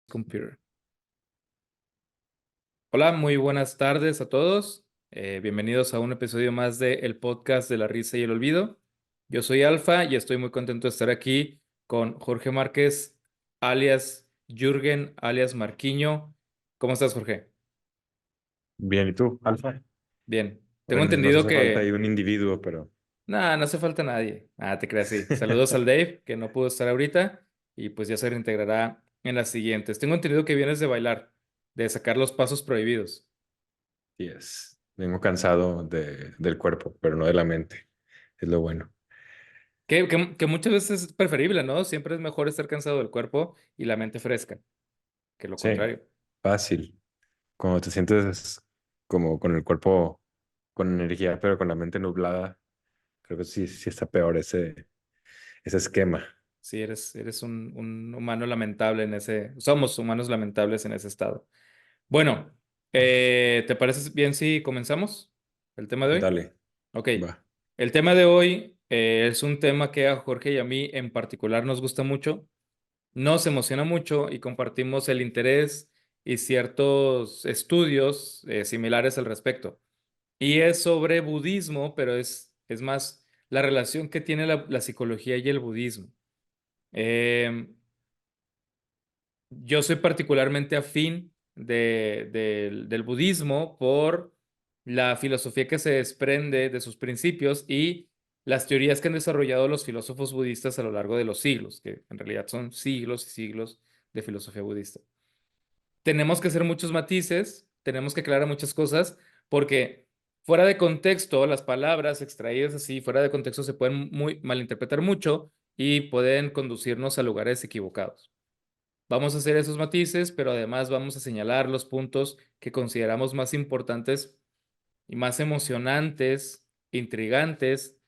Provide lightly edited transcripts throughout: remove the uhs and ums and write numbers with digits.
Computer. Hola, muy buenas tardes a todos. Bienvenidos a un episodio más de el podcast de la risa y el olvido. Yo soy Alfa y estoy muy contento de estar aquí con Jorge Márquez, alias Jürgen, alias Marquiño. ¿Cómo estás, Jorge? Bien, ¿y tú, Alfa? Bien. Tengo Bueno, nos entendido hace falta ahí que... un individuo, pero Nada, no hace falta nadie. Ah, te creas, sí. Saludos al Dave, que no pudo estar ahorita y pues ya se reintegrará en las siguientes. Tengo entendido que vienes de bailar, de sacar los pasos prohibidos. sí es. Vengo cansado del cuerpo, pero no de la mente. Es lo bueno. Que muchas veces es preferible, ¿no? Siempre es mejor estar cansado del cuerpo y la mente fresca, que lo Sí, contrario. fácil. Cuando te sientes como con el cuerpo con energía, pero con la mente nublada, creo que sí está peor ese esquema. Sí, eres un humano lamentable en ese, somos humanos lamentables en ese estado. Bueno, ¿te parece bien si comenzamos el tema de hoy? Dale, Ok, va. el tema de hoy es un tema que a Jorge y a mí en particular nos gusta mucho, nos emociona mucho y compartimos el interés y ciertos estudios similares al respecto. Y es sobre budismo, pero es más la relación que tiene la psicología y el budismo. Eh, yo soy particularmente afín del budismo por la filosofía que se desprende de sus principios y las teorías que han desarrollado los filósofos budistas a lo largo de los siglos, que en realidad son siglos y siglos de filosofía budista. Tenemos que hacer muchos matices, tenemos que aclarar muchas cosas, porque fuera de contexto, las palabras extraídas así, fuera de contexto, se pueden malinterpretar mucho y pueden conducirnos a lugares equivocados. Vamos a hacer esos matices, pero además vamos a señalar los puntos que consideramos más importantes y más emocionantes, intrigantes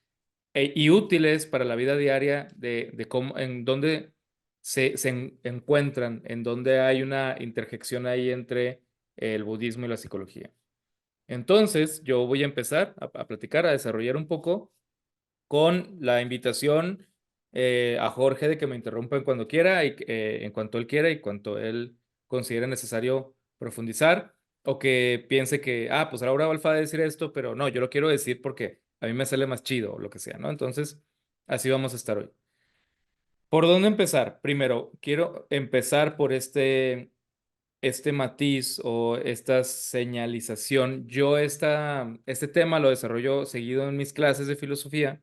y útiles para la vida diaria de cómo, en dónde encuentran, en dónde hay una interjección ahí entre el budismo y la psicología. Entonces, yo voy a empezar a platicar, a desarrollar un poco con la invitación a Jorge de que me interrumpa cuando quiera, y, en cuanto él quiera y cuanto él considere necesario profundizar, o que piense que, pues ahora Alfa va a decir esto, pero no, yo lo quiero decir porque a mí me sale más chido o lo que sea, ¿no? Entonces, así vamos a estar hoy. ¿Por dónde empezar? Primero, quiero empezar por este matiz o esta señalización. Yo este tema lo desarrollo seguido en mis clases de filosofía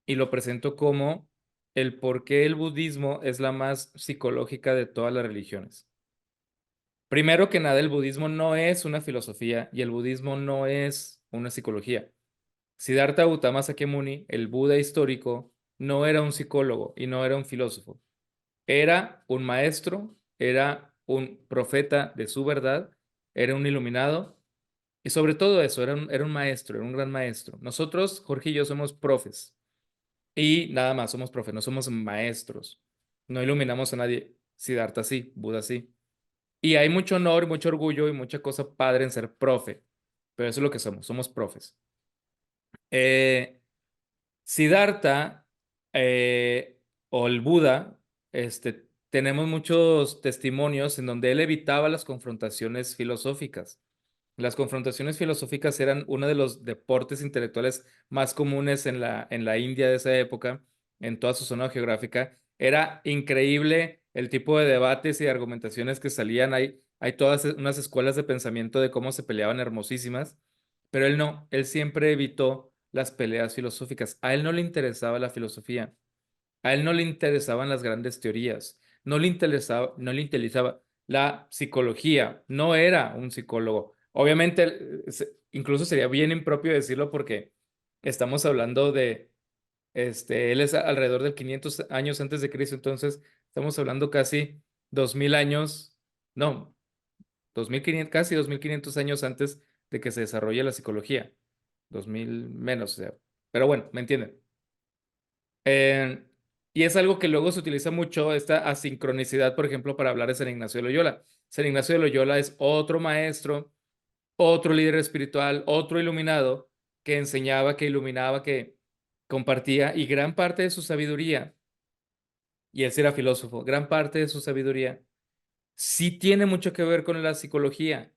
y lo presento como el por qué el budismo es la más psicológica de todas las religiones. Primero que nada, el budismo no es una filosofía y el budismo no es una psicología. Siddhartha Gautama Sakyamuni, el Buda histórico, no era un psicólogo y no era un filósofo. Era un maestro, era un profeta de su verdad, era un iluminado y sobre todo eso, era un maestro, era un gran maestro. Nosotros, Jorge y yo, somos profes. Y nada más, somos profe, no somos maestros. No iluminamos a nadie. Siddhartha sí, Buda sí. Y hay mucho honor, mucho orgullo y mucha cosa padre en ser profe. Pero eso es lo que somos profes. Eh, Siddhartha o el Buda, tenemos muchos testimonios en donde él evitaba las confrontaciones filosóficas. Las confrontaciones filosóficas eran uno de los deportes intelectuales más comunes en la India de esa época, en toda su zona geográfica. Era increíble el tipo de debates y argumentaciones que salían. Hay todas unas escuelas de pensamiento de cómo se peleaban hermosísimas, pero él no, él siempre evitó las peleas filosóficas. A él no le interesaba la filosofía, a él no le interesaban las grandes teorías, no le interesaba la psicología, no era un psicólogo. Obviamente, incluso sería bien impropio decirlo porque estamos hablando él es alrededor de 500 años antes de Cristo, entonces estamos hablando casi 2000 años, no, 2500, casi 2500 años antes de que se desarrolle la psicología, 2000 menos, o sea, pero bueno, me entienden. Eh, y es algo que luego se utiliza mucho, esta asincronicidad, por ejemplo, para hablar de San Ignacio de Loyola. San Ignacio de Loyola es otro maestro, otro líder espiritual, otro iluminado que enseñaba, que iluminaba, que compartía, y gran parte de su sabiduría, y él sí era filósofo, gran parte de su sabiduría sí tiene mucho que ver con la psicología.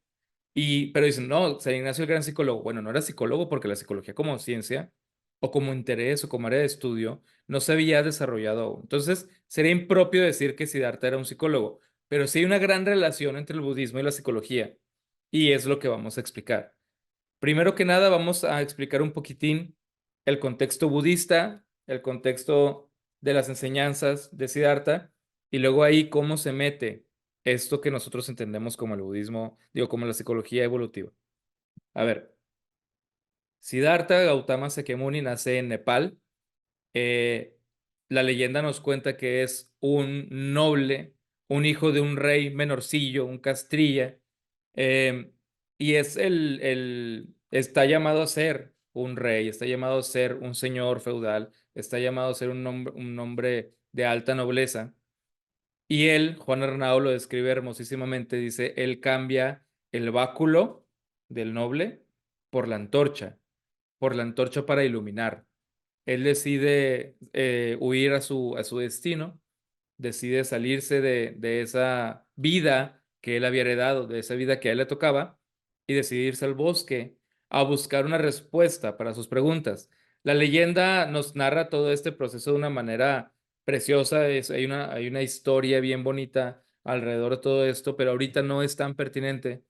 Pero dicen, no, San Ignacio el gran psicólogo. Bueno, no era psicólogo porque la psicología como ciencia o como interés o como área de estudio no se había desarrollado aún. Entonces, sería impropio decir que Siddhartha era un psicólogo, pero sí hay una gran relación entre el budismo y la psicología y es lo que vamos a explicar. Primero que nada, vamos a explicar un poquitín el contexto budista, el contexto de las enseñanzas de Siddhartha, y luego ahí cómo se mete esto que nosotros entendemos como el budismo, digo, como la psicología evolutiva. A ver, Siddhartha Gautama Sakyamuni nace en Nepal. Eh, la leyenda nos cuenta que es un noble, un hijo de un rey menorcillo, un castrilla, eh, y está llamado a ser un rey, está llamado a ser un señor feudal, está llamado a ser un hombre de alta nobleza. Y él, Juan Arnao lo describe hermosísimamente, dice, él cambia el báculo del noble por la antorcha para iluminar. Él decide huir a su destino, decide salirse de esa vida que él había heredado, de esa vida que a él le tocaba, y decide irse al bosque a buscar una respuesta para sus preguntas. La leyenda nos narra todo este proceso de una manera preciosa, hay una historia bien bonita alrededor de todo esto, pero ahorita no es tan pertinente.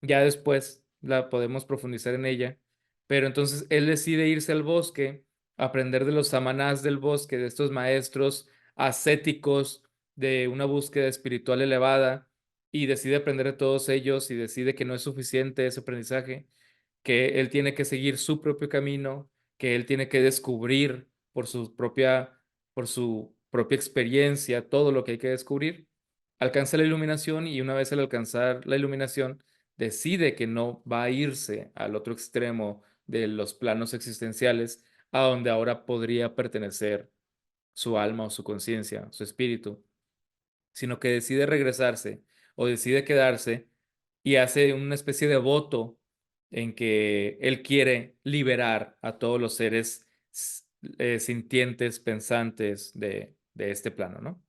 Ya después la podemos profundizar en ella. Pero entonces él decide irse al bosque, aprender de los samanás del bosque, de estos maestros ascéticos de una búsqueda espiritual elevada, y decide aprender de todos ellos y decide que no es suficiente ese aprendizaje, que él tiene que seguir su propio camino, que él tiene que descubrir por su propia experiencia todo lo que hay que descubrir. Alcanza la iluminación y una vez al alcanzar la iluminación, decide que no va a irse al otro extremo de los planos existenciales, a donde ahora podría pertenecer su alma o su conciencia, su espíritu, sino que decide regresarse o decide quedarse y hace una especie de voto en que él quiere liberar a todos los seres sintientes, pensantes de este plano, ¿no?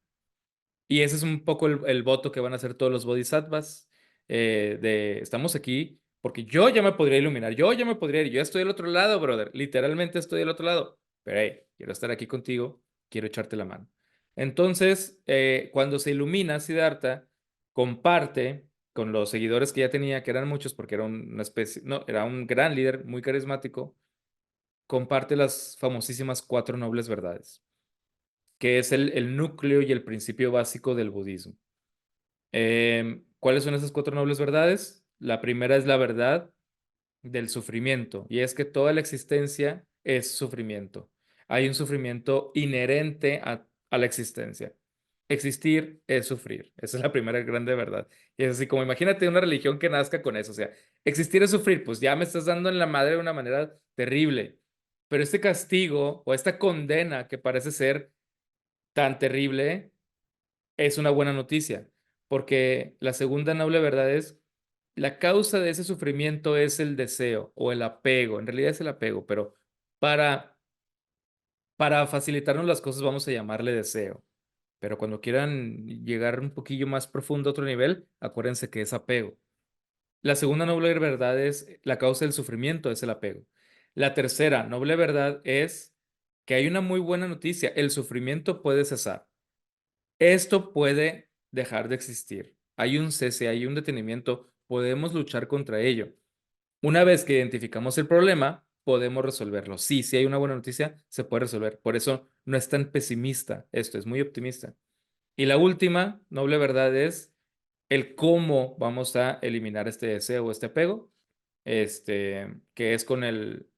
Y ese es un poco el voto que van a hacer todos los bodhisattvas, estamos aquí porque yo ya me podría iluminar, yo ya me podría ir, yo estoy al otro lado, brother, literalmente estoy al otro lado, pero hey, quiero estar aquí contigo, quiero echarte la mano. Entonces, cuando se ilumina Siddhartha, comparte con los seguidores que ya tenía, que eran muchos porque era una especie, no, era un gran líder, muy carismático, comparte las famosísimas cuatro nobles verdades, que es el núcleo y el principio básico del budismo. ¿Cuáles son esas cuatro nobles verdades? La primera es la verdad del sufrimiento, y es que toda la existencia es sufrimiento. Hay un sufrimiento inherente a la existencia. Existir es sufrir. Esa es la primera grande verdad. Y es así como imagínate una religión que nazca con eso. O sea, existir es sufrir, pues ya me estás dando en la madre de una manera terrible. Pero este castigo o esta condena que parece ser tan terrible es una buena noticia, porque la segunda noble verdad es, la causa de ese sufrimiento es el deseo o el apego, en realidad es el apego, pero para, para facilitarnos las cosas vamos a llamarle deseo, pero cuando quieran llegar un poquillo más profundo a otro nivel, acuérdense que es apego. La segunda noble verdad es, la causa del sufrimiento es el apego. La tercera noble verdad es que hay una muy buena noticia, el sufrimiento puede cesar. Esto puede dejar de existir. Hay un cese, hay un detenimiento, podemos luchar contra ello. Una vez que identificamos el problema, podemos resolverlo. Sí, sí hay una buena noticia, se puede resolver. Por eso no es tan pesimista esto, es muy optimista. Y la última noble verdad es el cómo vamos a eliminar este deseo o este apego, que es con el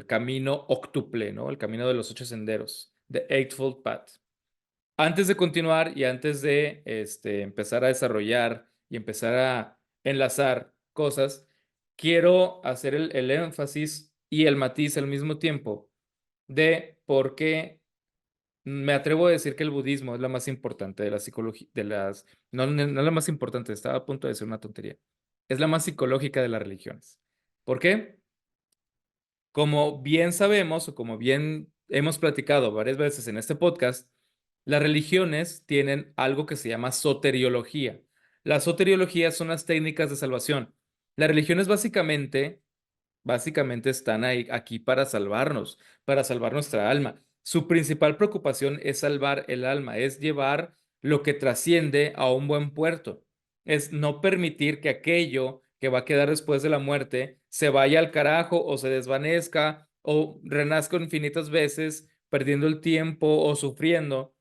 camino octuple, ¿no? El camino de los ocho senderos, The Eightfold Path. Antes de continuar y antes de empezar a desarrollar y empezar a enlazar cosas, quiero hacer el énfasis y el matiz al mismo tiempo de por qué me atrevo a decir que el budismo es la más importante de la psicología, no, no es la más importante, estaba a punto de decir una tontería, es la más psicológica de las religiones. ¿Por qué? Como bien sabemos o como bien hemos platicado varias veces en este podcast, Las religiones tienen algo que se llama soteriología. Las soteriologías son las técnicas de salvación. Las religiones básicamente están ahí, aquí para salvar nuestra alma. Su principal preocupación es salvar el alma, es llevar lo que trasciende a un buen puerto. Es no permitir que aquello que va a quedar después de la muerte se vaya al carajo o se desvanezca o renazca infinitas veces, perdiendo el tiempo o sufriendo.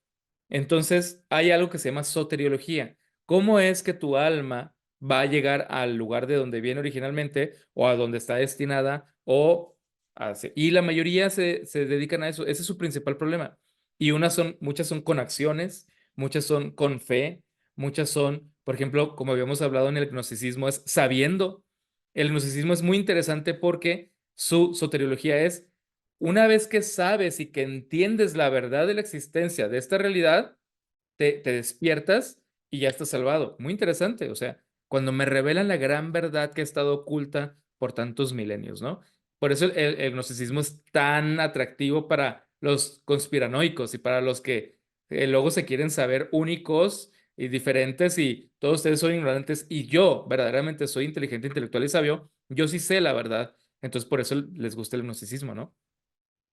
Entonces, hay algo que se llama soteriología. ¿Cómo es que tu alma va a llegar al lugar de donde viene originalmente o a donde está destinada y la mayoría se dedican a eso. Ese es su principal problema. Y muchas son con acciones, muchas son con fe, muchas son, por ejemplo, como habíamos hablado en el gnosticismo, es sabiendo. El gnosticismo es muy interesante porque su soteriología es una vez que sabes y que entiendes la verdad de la existencia de esta realidad, te despiertas y ya estás salvado. Muy interesante, o sea, cuando me revelan la gran verdad que ha estado oculta por tantos milenios, ¿no? Por eso el gnosticismo es tan atractivo para los conspiranoicos y para los que luego se quieren saber únicos y diferentes y todos ustedes son ignorantes y yo verdaderamente soy inteligente, intelectual y sabio, yo sí sé la verdad. Entonces por eso les gusta el gnosticismo, ¿no?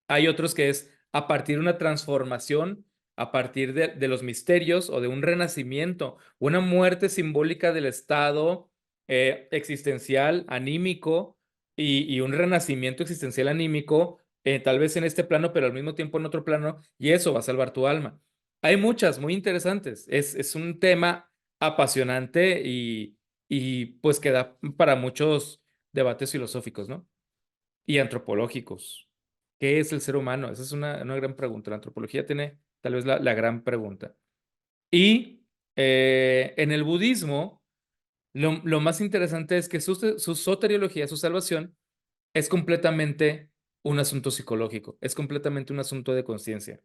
Hay otros que es a partir de una transformación, a partir de los misterios o de un renacimiento, una muerte simbólica del estado existencial, anímico y un renacimiento existencial anímico, tal vez en este plano, pero al mismo tiempo en otro plano, y eso va a salvar tu alma. Hay muchas muy interesantes. Es un tema apasionante y pues que da para muchos debates filosóficos, ¿no? Y antropológicos. ¿Qué es el ser humano? Esa es una gran pregunta. La antropología tiene tal vez la gran pregunta. Y en el budismo, lo más interesante es que su soteriología, su salvación, es completamente un asunto psicológico, es completamente un asunto de conciencia.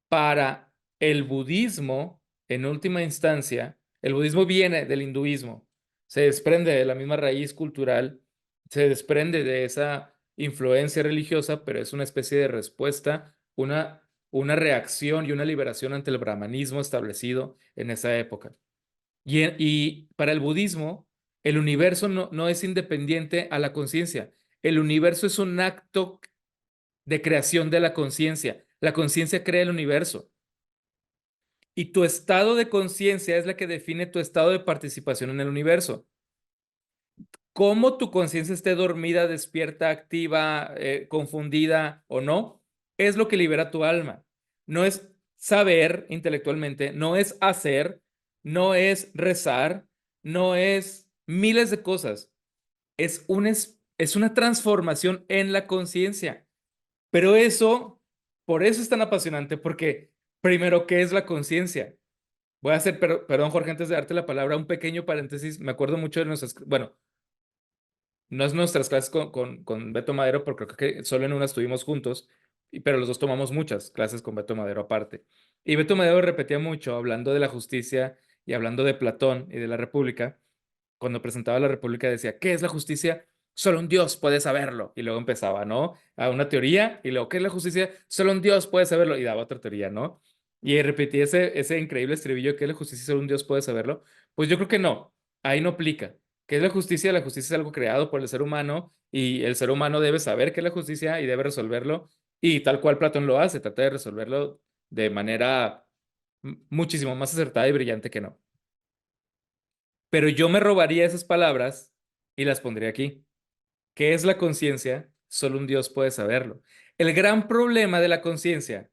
Para el budismo, en última instancia, el budismo viene del hinduismo, se desprende de la misma raíz cultural, se desprende de esa influencia religiosa, pero es una especie de respuesta, una reacción y una liberación ante el brahmanismo establecido en esa época. Y para el budismo, el universo no es independiente a la conciencia. El universo es un acto de creación de la conciencia. La conciencia crea el universo. Y tu estado de conciencia es la que define tu estado de participación en el universo. Cómo tu conciencia esté dormida, despierta, activa, confundida o no, es lo que libera tu alma. No es saber intelectualmente, no es hacer, no es rezar, no es miles de cosas. Es una transformación en la conciencia. Pero por eso es tan apasionante, porque primero, ¿qué es la conciencia? Voy a hacer, perdón, Jorge, antes de darte la palabra, un pequeño paréntesis. Me acuerdo mucho de bueno, no es nuestras clases con Beto Madero, porque creo que solo en una estuvimos juntos, pero los dos tomamos muchas clases con Beto Madero aparte. Y Beto Madero repetía mucho, hablando de la justicia y hablando de Platón y de la República, cuando presentaba la República decía, ¿qué es la justicia? Solo un Dios puede saberlo. Y luego empezaba, ¿no? A una teoría, y luego, ¿qué es la justicia? Solo un Dios puede saberlo. Y daba otra teoría, ¿no? Y repetía ese increíble estribillo, ¿qué es la justicia? Solo un Dios puede saberlo. Pues yo creo que no, ahí no aplica. ¿Qué es la justicia? La justicia es algo creado por el ser humano y el ser humano debe saber qué es la justicia y debe resolverlo. Y tal cual Platón lo hace, trata de resolverlo de manera muchísimo más acertada y brillante que no. Pero yo me robaría esas palabras y las pondría aquí. ¿Qué es la conciencia? Solo un Dios puede saberlo. El gran problema de la conciencia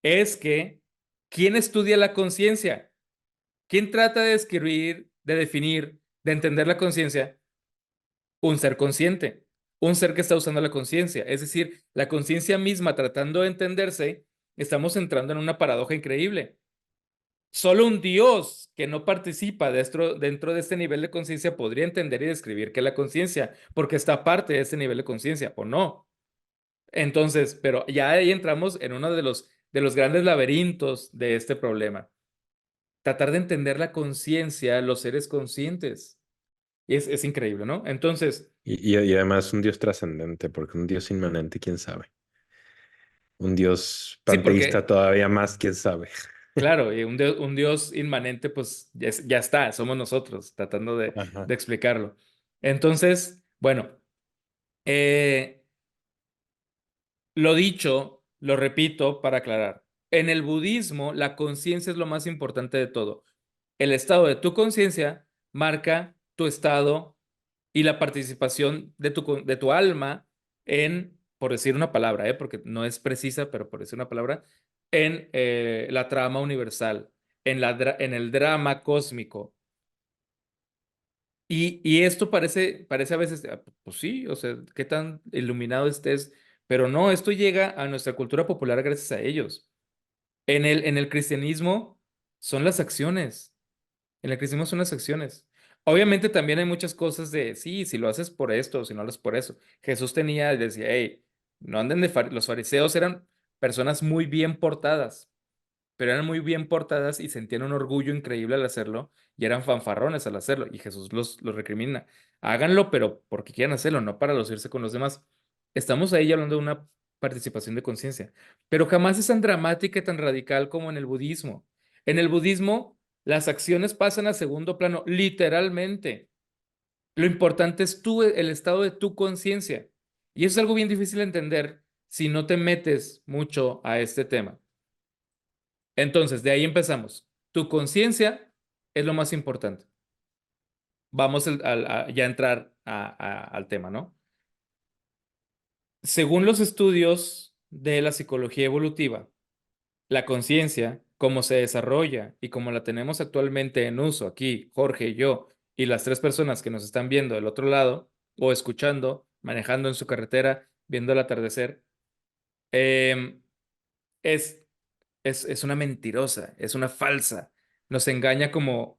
es que ¿quién estudia la conciencia? ¿Quién trata de escribir, de definir, de entender la conciencia? Un ser consciente, un ser que está usando la conciencia. Es decir, la conciencia misma tratando de entenderse, estamos entrando en una paradoja increíble. Solo un Dios que no participa dentro de este nivel de conciencia podría entender y describir qué es la conciencia, porque está parte de este nivel de conciencia, ¿o no? Entonces, pero ya ahí entramos en uno de los grandes laberintos de este problema. Tratar de entender la conciencia, los seres conscientes. Es increíble, ¿no? Entonces, Y además un Dios trascendente, porque un Dios inmanente, quién sabe. un dios Sí, panteísta porque, todavía más, quién sabe. claro, y un Dios inmanente, pues ya, ya está, somos nosotros tratando Ajá. de explicarlo. Entonces, bueno, eh, lo dicho, lo repito para aclarar. En el budismo, la conciencia es lo más importante de todo. El estado de tu conciencia marca tu estado y la participación de tu alma en, por decir una palabra, porque no es precisa, pero por decir una palabra, en la trama universal, en el drama cósmico. Y esto parece a veces, pues sí, o sea, qué tan iluminado estés, pero no, esto llega a nuestra cultura popular gracias a ellos. En el cristianismo son las acciones. En el cristianismo son las acciones. Obviamente también hay muchas cosas de, sí, si lo haces por esto o si no lo haces por eso. Jesús decía, hey, no anden los fariseos eran personas muy bien portadas, pero eran muy bien portadas y sentían un orgullo increíble al hacerlo y eran fanfarrones al hacerlo. Y Jesús los recrimina. Háganlo, pero porque quieran hacerlo, no para lucirse con los demás. Estamos ahí hablando de una participación de conciencia, pero jamás es tan dramática y tan radical como en el budismo. En el budismo, las acciones pasan a segundo plano, literalmente. Lo importante es tú, el estado de tu conciencia. Y eso es algo bien difícil de entender si no te metes mucho a este tema. Entonces, de ahí empezamos. Tu conciencia es lo más importante. Vamos ya a entrar al tema, ¿no? Según los estudios de la psicología evolutiva, la conciencia, como se desarrolla y como la tenemos actualmente en uso aquí, Jorge y yo, y las tres personas que nos están viendo del otro lado, o escuchando, manejando en su carretera, viendo el atardecer, em, es es una mentirosa, es una falsa. Nos engaña como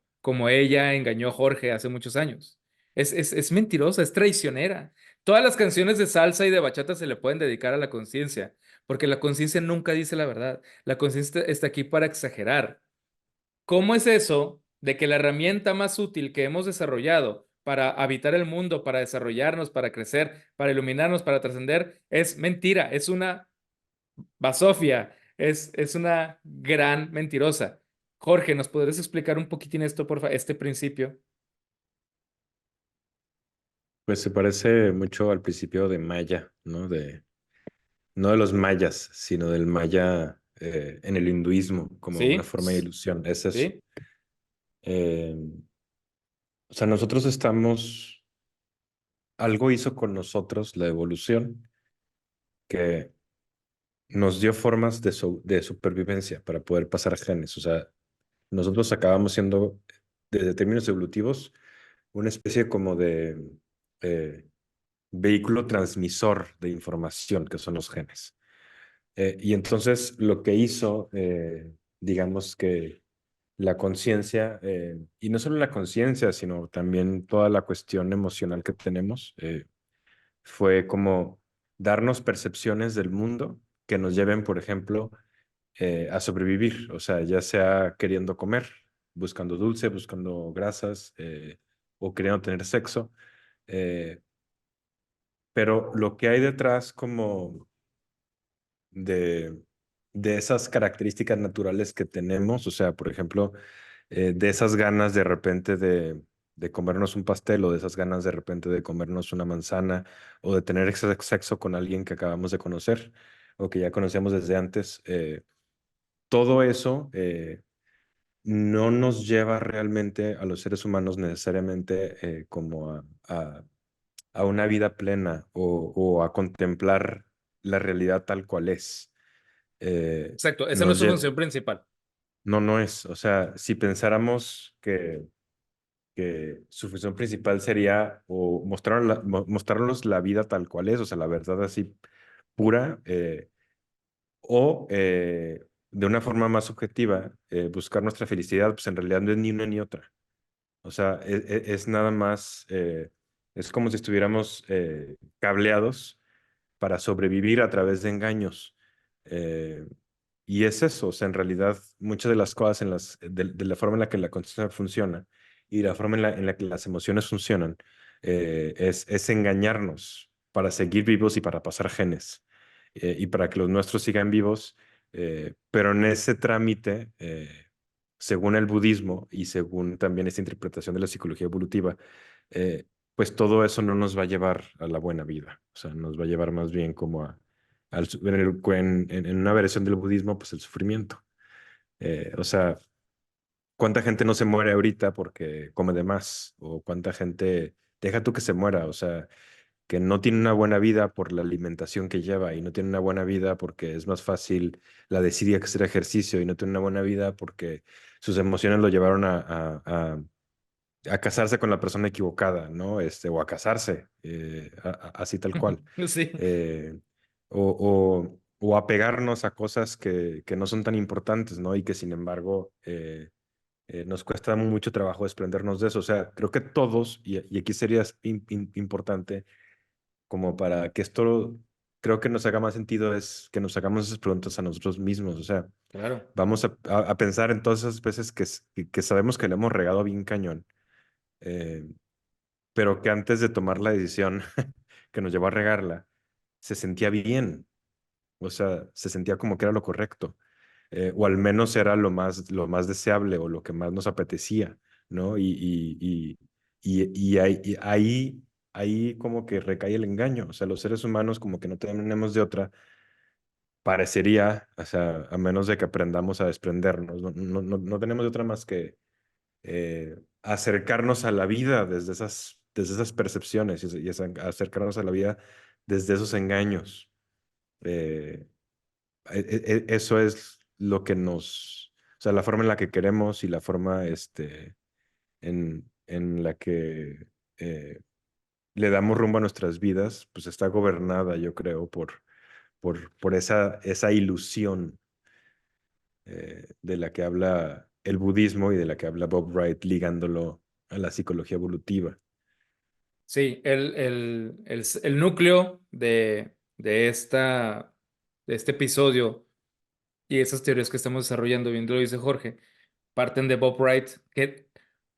ella engañó a Jorge hace muchos años. Es mentirosa, es traicionera. Todas las canciones de salsa y de bachata se le pueden dedicar a la conciencia, porque la conciencia nunca dice la verdad. La conciencia está aquí para exagerar. ¿Cómo es eso de que la herramienta más útil que hemos desarrollado para habitar el mundo, para desarrollarnos, para crecer, para iluminarnos, para trascender, es mentira, es una Basofia es una gran mentirosa. Jorge, ¿nos podrías explicar un poquitín esto, por favor, este principio? Pues se parece mucho al principio de Maya, ¿no? No de los mayas, sino del maya en el hinduismo, como una ¿Sí? forma de ilusión. Es eso. ¿Sí? Eh, o sea, nosotros estamos, algo hizo con nosotros la evolución que nos dio formas de supervivencia para poder pasar genes. O sea, nosotros acabamos siendo, desde términos evolutivos, una especie como de eh, vehículo transmisor de información, que son los genes. Y entonces lo que hizo, digamos que la conciencia, y no solo la conciencia, sino también toda la cuestión emocional que tenemos, fue como darnos percepciones del mundo que nos lleven, por ejemplo, a sobrevivir, o sea, ya sea queriendo comer, buscando dulce, buscando grasas o queriendo tener sexo. eh, pero lo que hay detrás como de, de esas características naturales que tenemos, o sea, por ejemplo, de esas ganas de repente de comernos un pastel o de esas ganas de repente de comernos una manzana o de tener sexo con alguien que acabamos de conocer o que ya conocíamos desde antes, todo eso no nos lleva realmente a los seres humanos necesariamente como a una vida plena o a contemplar la realidad tal cual es. Exacto, esa no es Nos su lle- función principal. no, no es. O sea, si pensáramos que su función principal sería o mostrarnos la vida tal cual es, o sea, la verdad así pura, o de una forma más objetiva, buscar nuestra felicidad, pues en realidad no es ni una ni otra. O sea, es nada más, es como si estuviéramos cableados para sobrevivir a través de engaños. Eh, y es eso, o sea, en realidad muchas de las cosas de la forma en la que la conciencia funciona y la forma en la que las emociones funcionan es engañarnos para seguir vivos y para pasar genes. y para que los nuestros sigan vivos, pero en ese trámite, según el budismo y según también esta interpretación de la psicología evolutiva, eh, pues todo eso no nos va a llevar a la buena vida, o sea, nos va a llevar más bien como en una versión del budismo, pues el sufrimiento. O sea, ¿cuánta gente no se muere ahorita porque come de más? O cuánta gente, deja tú que se muera, o sea, que no tiene una buena vida por la alimentación que lleva y no tiene una buena vida porque es más fácil la desidia que hacer ejercicio y no tiene una buena vida porque sus emociones lo llevaron a casarse con la persona equivocada, ¿no? O a casarse, así tal cual. Sí. Eh, o apegarnos a cosas que no son tan importantes, ¿no? Y que sin embargo nos cuesta mucho trabajo desprendernos de eso. O sea, creo que todos, y aquí sería importante como para que esto creo que nos haga más sentido, es que nos hagamos esas preguntas a nosotros mismos. O sea, Claro. vamos a pensar en todas esas veces que sabemos que le hemos regado bien cañón, eh, pero que antes de tomar la decisión que nos llevó a regarla, se sentía bien. O sea, se sentía como que era lo correcto, o al menos era lo más deseable o lo que más nos apetecía, ¿no? Y ahí como que recae el engaño. O sea, los seres humanos como que no tenemos de otra, parecería, o sea, a menos de que aprendamos a desprendernos, no tenemos de otra más que acercarnos a la vida desde esas percepciones acercarnos a la vida desde esos engaños. Eh, Eso es lo que o sea, la forma en la que queremos y la forma en la que le damos rumbo a nuestras vidas, pues está gobernada, yo creo, por esa ilusión de la que habla el budismo y de la que habla Bob Wright, ligándolo a la psicología evolutiva. Sí, el núcleo de este episodio y esas teorías que estamos desarrollando, bien lo dice Jorge, parten de Bob Wright, que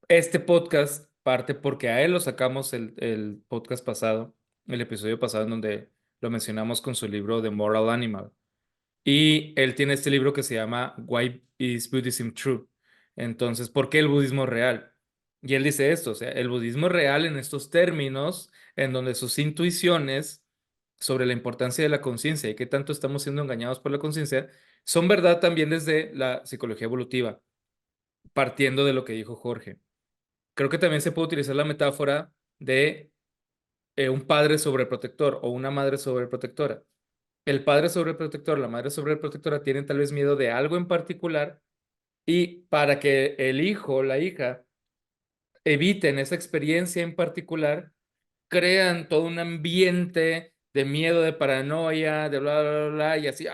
este podcast parte porque a él lo sacamos el podcast pasado, el episodio pasado en donde lo mencionamos con su libro The Moral Animal. Y él tiene este libro que se llama Why is Buddhism True? Entonces, ¿por qué el budismo es real? Y él dice esto, o sea, el budismo es real en estos términos, en donde sus intuiciones sobre la importancia de la conciencia y qué tanto estamos siendo engañados por la conciencia, son verdad también desde la psicología evolutiva, partiendo de lo que dijo Jorge. Creo que también se puede utilizar la metáfora de un padre sobreprotector o una madre sobreprotectora. El padre sobreprotector, la madre sobreprotectora tienen tal vez miedo de algo en particular y para que el hijo o la hija eviten esa experiencia en particular, crean todo un ambiente de miedo, de paranoia, de bla, bla, bla, bla, y así,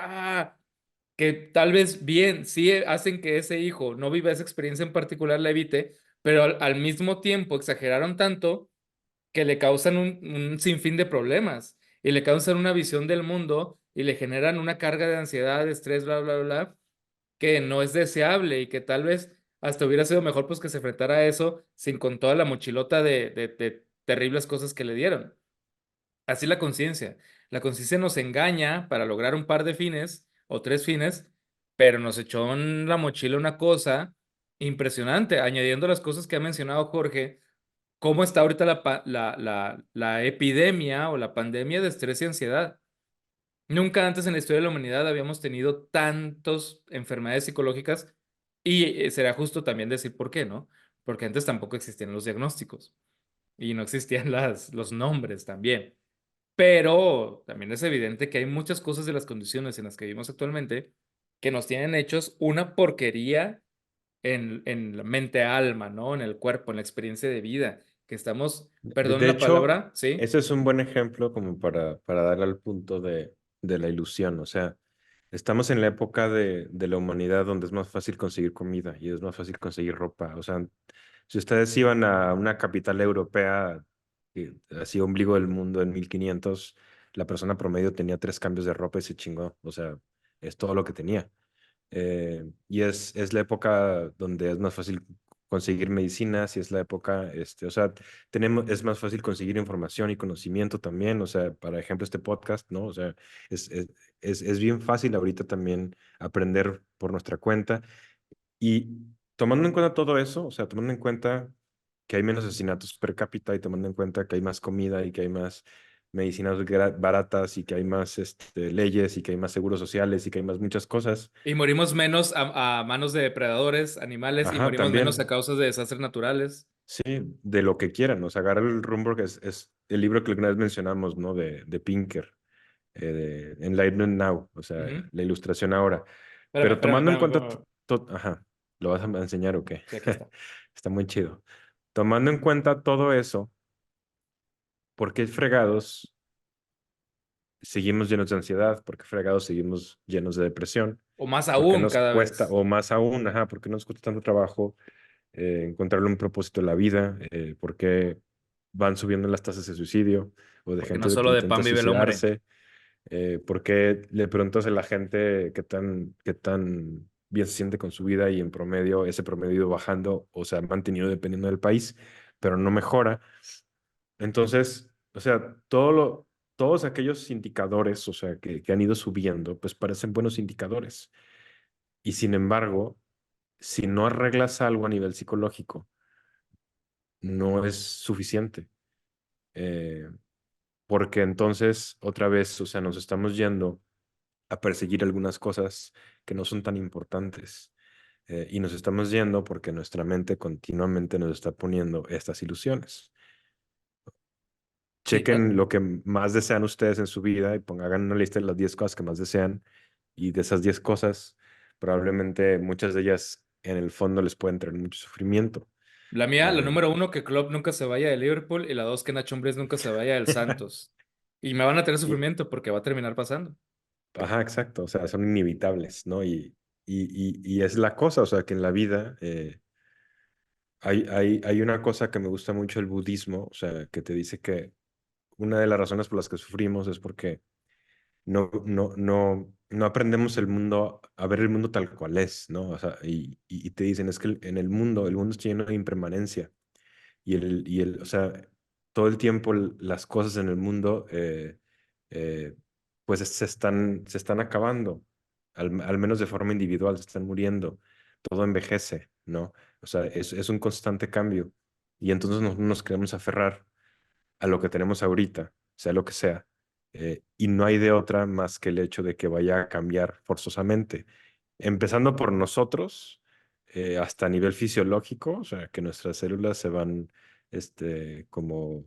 que tal vez bien, sí hacen que ese hijo no viva esa experiencia en particular, la evite, pero al mismo tiempo exageraron tanto que le causan un sinfín de problemas y le causan una visión del mundo y le generan una carga de ansiedad, de estrés, bla, bla, bla, que no es deseable y que tal vez hasta hubiera sido mejor pues que se enfrentara a eso sin con toda la mochilota de terribles cosas que le dieron. Así la conciencia. La conciencia nos engaña para lograr un par de fines o tres fines, pero nos echó en la mochila una cosa impresionante, añadiendo las cosas que ha mencionado Jorge. ¿Cómo está ahorita la epidemia o la pandemia de estrés y ansiedad? Nunca antes en la historia de la humanidad habíamos tenido tantas enfermedades psicológicas y será justo también decir por qué, ¿no? Porque antes tampoco existían los diagnósticos y no existían los nombres también. Pero también es evidente que hay muchas cosas de las condiciones en las que vivimos actualmente que nos tienen hechos una porquería en la mente-alma, ¿no? En el cuerpo, en la experiencia de vida, que estamos, perdón De la hecho, palabra, ¿sí? ese es un buen ejemplo como para darle al punto de la ilusión. O sea, estamos en la época de la humanidad donde es más fácil conseguir comida y es más fácil conseguir ropa. O sea, si ustedes iban a una capital europea, así ombligo del mundo en 1500, la persona promedio tenía 3 cambios de ropa y se chingó. O sea, es todo lo que tenía. Y es la época donde es más fácil conseguir medicinas y es la época, o sea, es más fácil conseguir información y conocimiento también, o sea, para ejemplo, este podcast, ¿no? O sea, es, es- es bien fácil ahorita también aprender por nuestra cuenta. Y tomando en cuenta todo eso, o sea, tomando en cuenta que hay menos asesinatos per cápita y tomando en cuenta que hay más comida y que hay más medicinas baratas y que hay más leyes y que hay más seguros sociales y que hay más muchas cosas. Y morimos menos a manos de depredadores, animales, y Ajá, morimos menos a también, causas de desastres naturales. sí, de lo que quieran, o sea, agarrar el rumbo que es el libro que alguna vez mencionamos, ¿no? De Pinker, de Enlightenment Now, o sea, Ujú. la ilustración ahora. Espérame, Pero espérame, tomando en espérame, cuenta, espérame. ajá, ¿lo vas a enseñar o qué? Sí, aquí está. Está muy chido. Tomando en cuenta todo eso, ¿por qué fregados seguimos llenos de ansiedad? ¿Por qué fregados seguimos llenos de depresión? O más ¿Por qué aún nos cada cuesta, vez. o más aún, ajá, por qué nos cuesta tanto trabajo encontrarle un propósito a la vida? ¿Por qué van subiendo las tasas de suicidio o de Porque no gente que solo de intenta pan vive el hombre. suicidarse? ¿Por qué le preguntas a la gente qué tan bien se siente con su vida y en promedio, ese promedio ha ido bajando o se ha mantenido dependiendo del país, pero no mejora? Entonces, o sea, todos aquellos indicadores, o sea, que han ido subiendo, pues parecen buenos indicadores. Y sin embargo, si no arreglas algo a nivel psicológico, no es suficiente. Eh, Porque entonces, otra vez, o sea, nos estamos yendo a perseguir algunas cosas que no son tan importantes. Y nos estamos yendo porque nuestra mente continuamente nos está poniendo estas ilusiones. Sí, Chequen lo que más desean ustedes en su vida y hagan una lista de las 10 cosas que más desean. Y de esas 10 cosas, probablemente muchas de ellas en el fondo les pueden traer mucho sufrimiento. la mía, la Eh, número uno, que Klopp nunca se vaya de Liverpool, y la dos, que Nacho Ambriz nunca se vaya del Santos. Y me van a tener y, sufrimiento porque va a terminar pasando. ajá, exacto. O sea, son inevitables, ¿no? Y es la cosa, o sea, que en la vida hay una cosa que me gusta mucho el budismo, o sea, que te dice que una de las razones por las que sufrimos es porque no aprendemos el mundo, a ver el mundo tal cual es, ¿no? O sea, y te dicen, es que en el mundo está lleno de impermanencia o sea, todo el tiempo las cosas en el mundo, eh, pues se están acabando, al menos de forma individual, se están muriendo, todo envejece, ¿no? O sea, es un constante cambio y entonces nos queremos aferrar a lo que tenemos ahorita, sea lo que sea. Y no hay de otra más que el hecho de que vaya a cambiar forzosamente, empezando por nosotros, hasta a nivel fisiológico, o sea, que nuestras células se van, como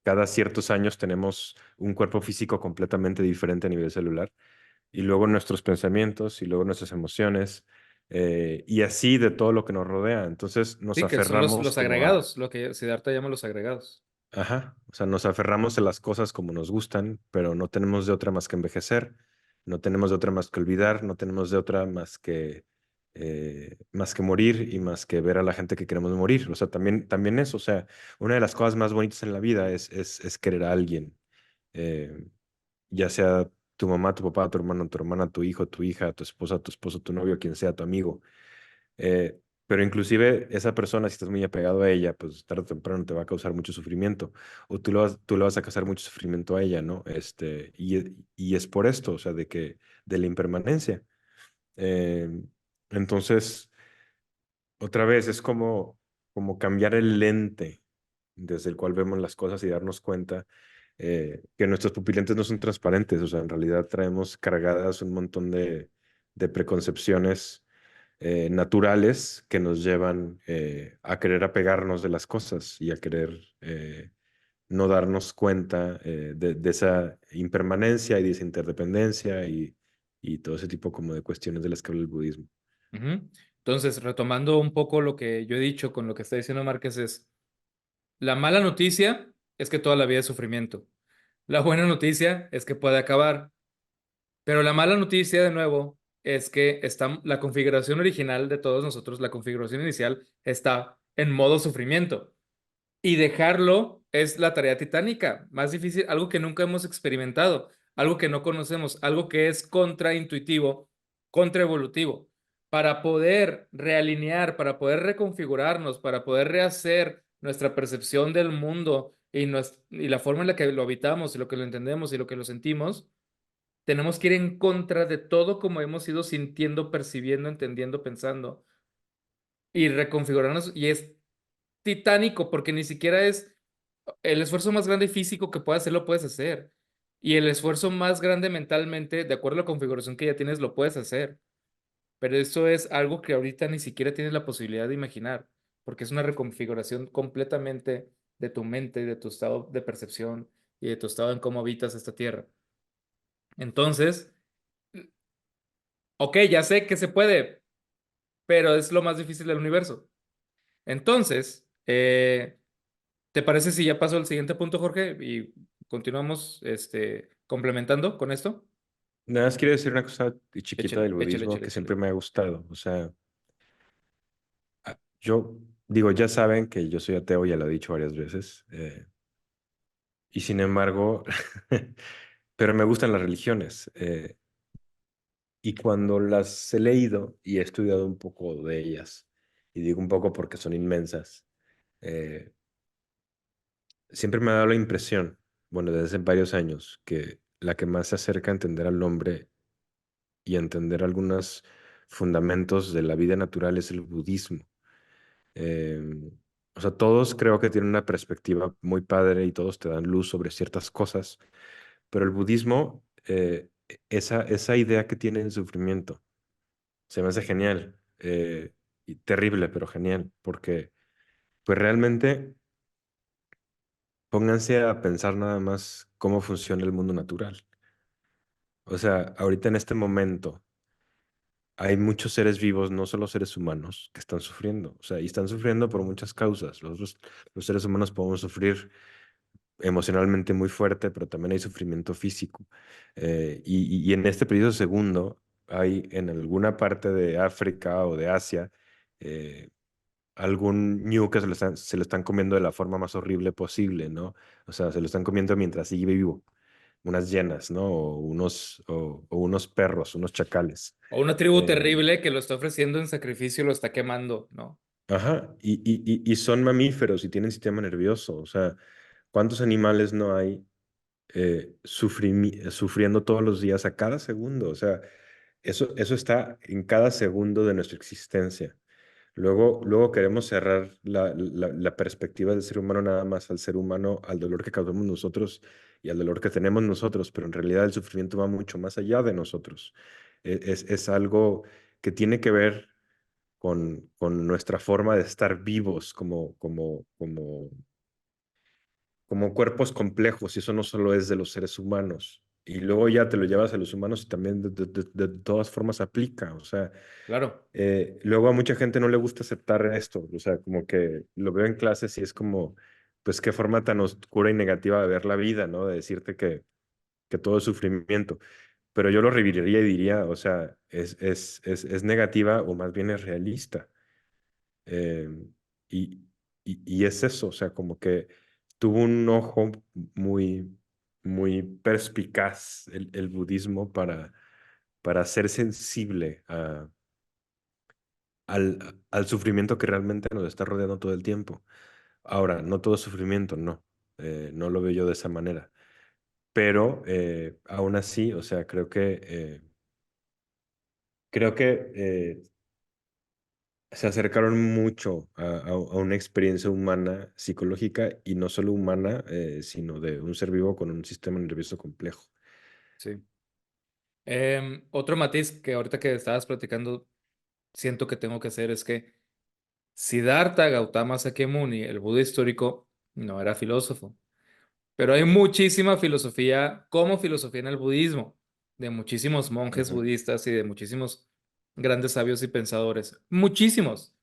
cada ciertos años tenemos un cuerpo físico completamente diferente a nivel celular, y luego nuestros pensamientos, y luego nuestras emociones, y así de todo lo que nos rodea. Entonces nos Sí, que son aferramos los como a. agregados, lo que Siddhartha llama los agregados. Ajá, o sea, nos aferramos a las cosas como nos gustan, pero no tenemos de otra más que envejecer, no tenemos de otra más que olvidar, no tenemos de otra más que morir y más que ver a la gente que queremos morir. O sea, también eso, o sea, una de las cosas más bonitas en la vida es querer a alguien, eh, ya sea tu mamá, tu papá, tu hermano, tu hermana, tu hijo, tu hija, tu esposa, tu esposo, tu novio, quien sea, tu amigo. Pero inclusive esa persona, si estás muy apegado a ella, pues tarde o temprano te va a causar mucho sufrimiento. O tú le vas a causar mucho sufrimiento a ella, ¿no? Y es por esto, o sea, de la impermanencia. Eh, entonces, otra vez, es como cambiar el lente desde el cual vemos las cosas y darnos cuenta que nuestros pupilentes no son transparentes. O sea, en realidad traemos cargadas un montón de preconcepciones naturales que nos llevan a querer apegarnos de las cosas y a querer no darnos cuenta de esa impermanencia y de esa interdependencia y todo ese tipo como de cuestiones de las que habla el budismo. Ujú. Entonces, retomando un poco lo que yo he dicho con lo que está diciendo Márquez, es la mala noticia es que toda la vida es sufrimiento. La buena noticia es que puede acabar. Pero la mala noticia, de nuevo, es que la configuración original de todos nosotros, la configuración inicial, está en modo sufrimiento. Y dejarlo es la tarea titánica, más difícil, algo que nunca hemos experimentado, algo que no conocemos, algo que es contraintuitivo, contraevolutivo. Para poder realinear, para poder reconfigurarnos, para poder rehacer nuestra percepción del mundo y la forma en la que lo habitamos y lo que lo entendemos y lo que lo sentimos, tenemos que ir en contra de todo como hemos ido sintiendo, percibiendo, entendiendo, pensando y reconfigurarnos. Y es titánico porque ni siquiera es el esfuerzo más grande físico que puedas hacer, lo puedes hacer. Y el esfuerzo más grande mentalmente, de acuerdo a la configuración que ya tienes, lo puedes hacer. Pero eso es algo que ahorita ni siquiera tienes la posibilidad de imaginar, porque es una reconfiguración completamente de tu mente, de tu estado de percepción y de tu estado en cómo habitas esta tierra. Entonces, ok, ya sé que se puede, pero es lo más difícil del universo. Entonces, ¿te parece si ya paso al siguiente punto, Jorge, y continuamos complementando con esto? Nada más quiero decir una cosa chiquita Échale, del échale, budismo échale, que échale. siempre me ha gustado. O sea, yo digo, ya saben que yo soy ateo, ya lo he dicho varias veces, y sin embargo, pero me gustan las religiones. Y cuando las he leído y he estudiado un poco de ellas, y digo un poco porque son inmensas, eh, siempre me ha dado la impresión, bueno, desde hace varios años, que la que más se acerca a entender al hombre y a entender algunos fundamentos de la vida natural es el budismo. Eh, o sea, todos creo que tienen una perspectiva muy padre y todos te dan luz sobre ciertas cosas, pero el budismo, esa idea que tiene el sufrimiento, se me hace genial, y terrible, pero genial, porque pues realmente pónganse a pensar nada más cómo funciona el mundo natural. O sea, ahorita en este momento hay muchos seres vivos, no solo seres humanos, que están sufriendo. O sea, y están sufriendo por muchas causas. Los seres humanos podemos sufrir emocionalmente muy fuerte, pero también hay sufrimiento físico. Y en este periodo segundo hay en alguna parte de África o de Asia eh, algún ñu que se lo están comiendo de la forma más horrible posible, ¿no? O sea, se lo están comiendo mientras sigue vivo. Unas hienas, ¿no? O unos perros, unos chacales. O una tribu Eh, terrible que lo está ofreciendo en sacrificio y lo está quemando, ¿no? ajá, y son mamíferos y tienen sistema nervioso. O sea, ¿cuántos animales no hay sufriendo todos los días a cada segundo? O sea, eso está en cada segundo de nuestra existencia. Luego queremos cerrar la perspectiva del ser humano nada más al ser humano, al dolor que causamos nosotros y al dolor que tenemos nosotros, pero en realidad el sufrimiento va mucho más allá de nosotros. Es algo que tiene que ver con nuestra forma de estar vivos como cuerpos complejos, y eso no solo es de los seres humanos. Y luego ya te lo llevas a los humanos y también de todas formas aplica. O sea, Claro. luego a mucha gente no le gusta aceptar esto. O sea, como que lo veo en clases y es como, pues qué forma tan oscura y negativa de ver la vida, ¿no? De decirte que todo es sufrimiento. Pero yo lo reviviría y diría, o sea, es negativa o más bien es realista. Eh, y, y es eso, o sea, como que tuvo un ojo muy, muy perspicaz el budismo para ser sensible al sufrimiento que realmente nos está rodeando todo el tiempo. Ahora, no todo es sufrimiento, no, no lo veo yo de esa manera, pero aún así, o sea, creo que se acercaron mucho a una experiencia humana, psicológica, y no solo humana, sino de un ser vivo con un sistema nervioso complejo. Sí. Otro matiz que ahorita que estabas platicando, siento que tengo que hacer es que Siddhartha Gautama Sakyamuni, el Buda histórico, no era filósofo, pero hay muchísima filosofía como filosofía en el budismo, de muchísimos monjes Ujú. budistas y de muchísimos grandes sabios y pensadores, muchísimos.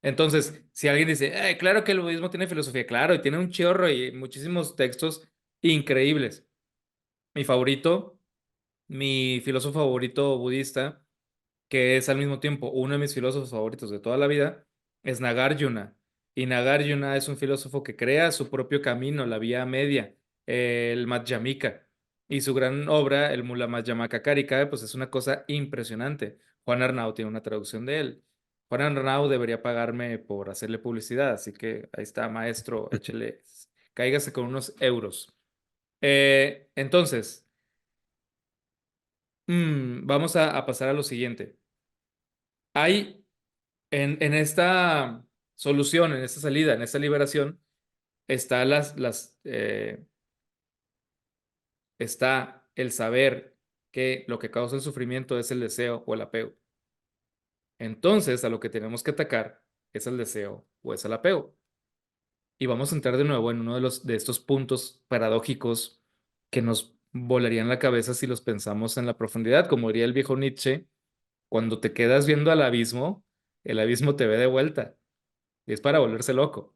Entonces, si alguien dice, claro que el budismo tiene filosofía, claro, y tiene un chorro y muchísimos textos increíbles. Mi favorito, mi filósofo favorito budista, que es al mismo tiempo uno de mis filósofos favoritos de toda la vida, es Nagarjuna. Y Nagarjuna es un filósofo que crea su propio camino, la vía media, el Madhyamika. Y su gran obra, el Mula Madhyamaka Karika, pues es una cosa impresionante. Juan Arnau tiene una traducción de él. Juan Arnau debería pagarme por hacerle publicidad, así que ahí está, maestro, échele, cáigase con unos euros. Entonces, Vamos a pasar a lo siguiente. Hay en esta solución, en esta salida, en esta liberación, está está el saber que lo que causa el sufrimiento es el deseo o el apego. Entonces, a lo que tenemos que atacar es el deseo o es el apego. Y vamos a entrar de nuevo en uno de estos puntos paradójicos que nos volarían la cabeza si los pensamos en la profundidad. Como diría el viejo Nietzsche, cuando te quedas viendo al abismo, el abismo te ve de vuelta. Y es para volverse loco.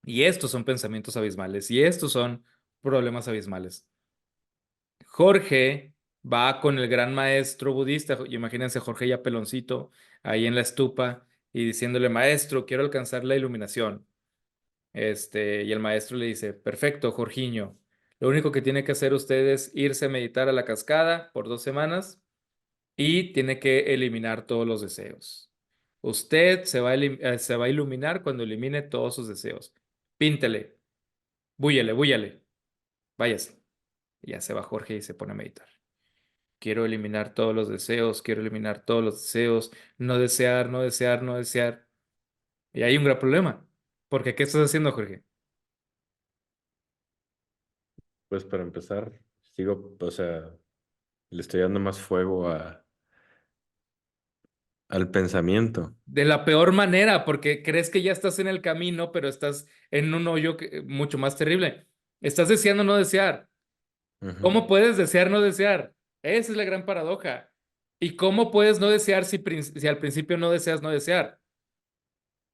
Y estos son pensamientos abismales y estos son problemas abismales. Jorge va con el gran maestro budista, imagínense Jorge ya peloncito, ahí en la estupa y diciéndole, maestro, quiero alcanzar la iluminación. Y el maestro le dice, perfecto, Jorginho, lo único que tiene que hacer usted es irse a meditar a la cascada por 2 semanas y tiene que eliminar todos los deseos. Usted se va a iluminar cuando elimine todos sus deseos. Píntele, búyele, búyale, váyase. Y ya se va Jorge y se pone a meditar. Quiero eliminar todos los deseos, quiero eliminar todos los deseos, no desear, no desear, no desear. Y hay un gran problema. Porque, ¿qué estás haciendo, Jorge? Pues para empezar, sigo, o sea, le estoy dando más fuego al pensamiento. De la peor manera, porque crees que ya estás en el camino, pero estás en un hoyo mucho más terrible. Estás deseando no desear. Ujú. ¿Cómo puedes desear no desear? Esa es la gran paradoja. ¿Y cómo puedes no desear si al principio no deseas no desear?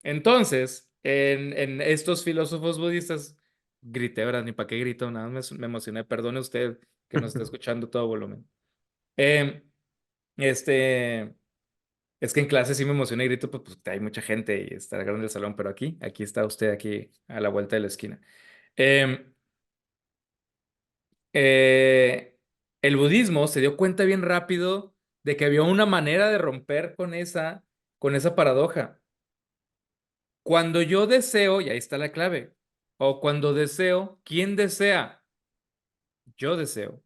Entonces, en estos filósofos budistas, grité, ¿verdad? Ni para qué grito, nada más me emocioné. Perdone usted que nos está escuchando a todo volumen. Em, este, es que en clase sí me emocioné y grito, pues hay mucha gente y está grande el salón, pero aquí está usted, aquí a la vuelta de la esquina. Em, eh, el budismo se dio cuenta bien rápido de que había una manera de romper con esa paradoja. Cuando yo deseo, y ahí está la clave, o cuando deseo, ¿quién desea? Yo deseo.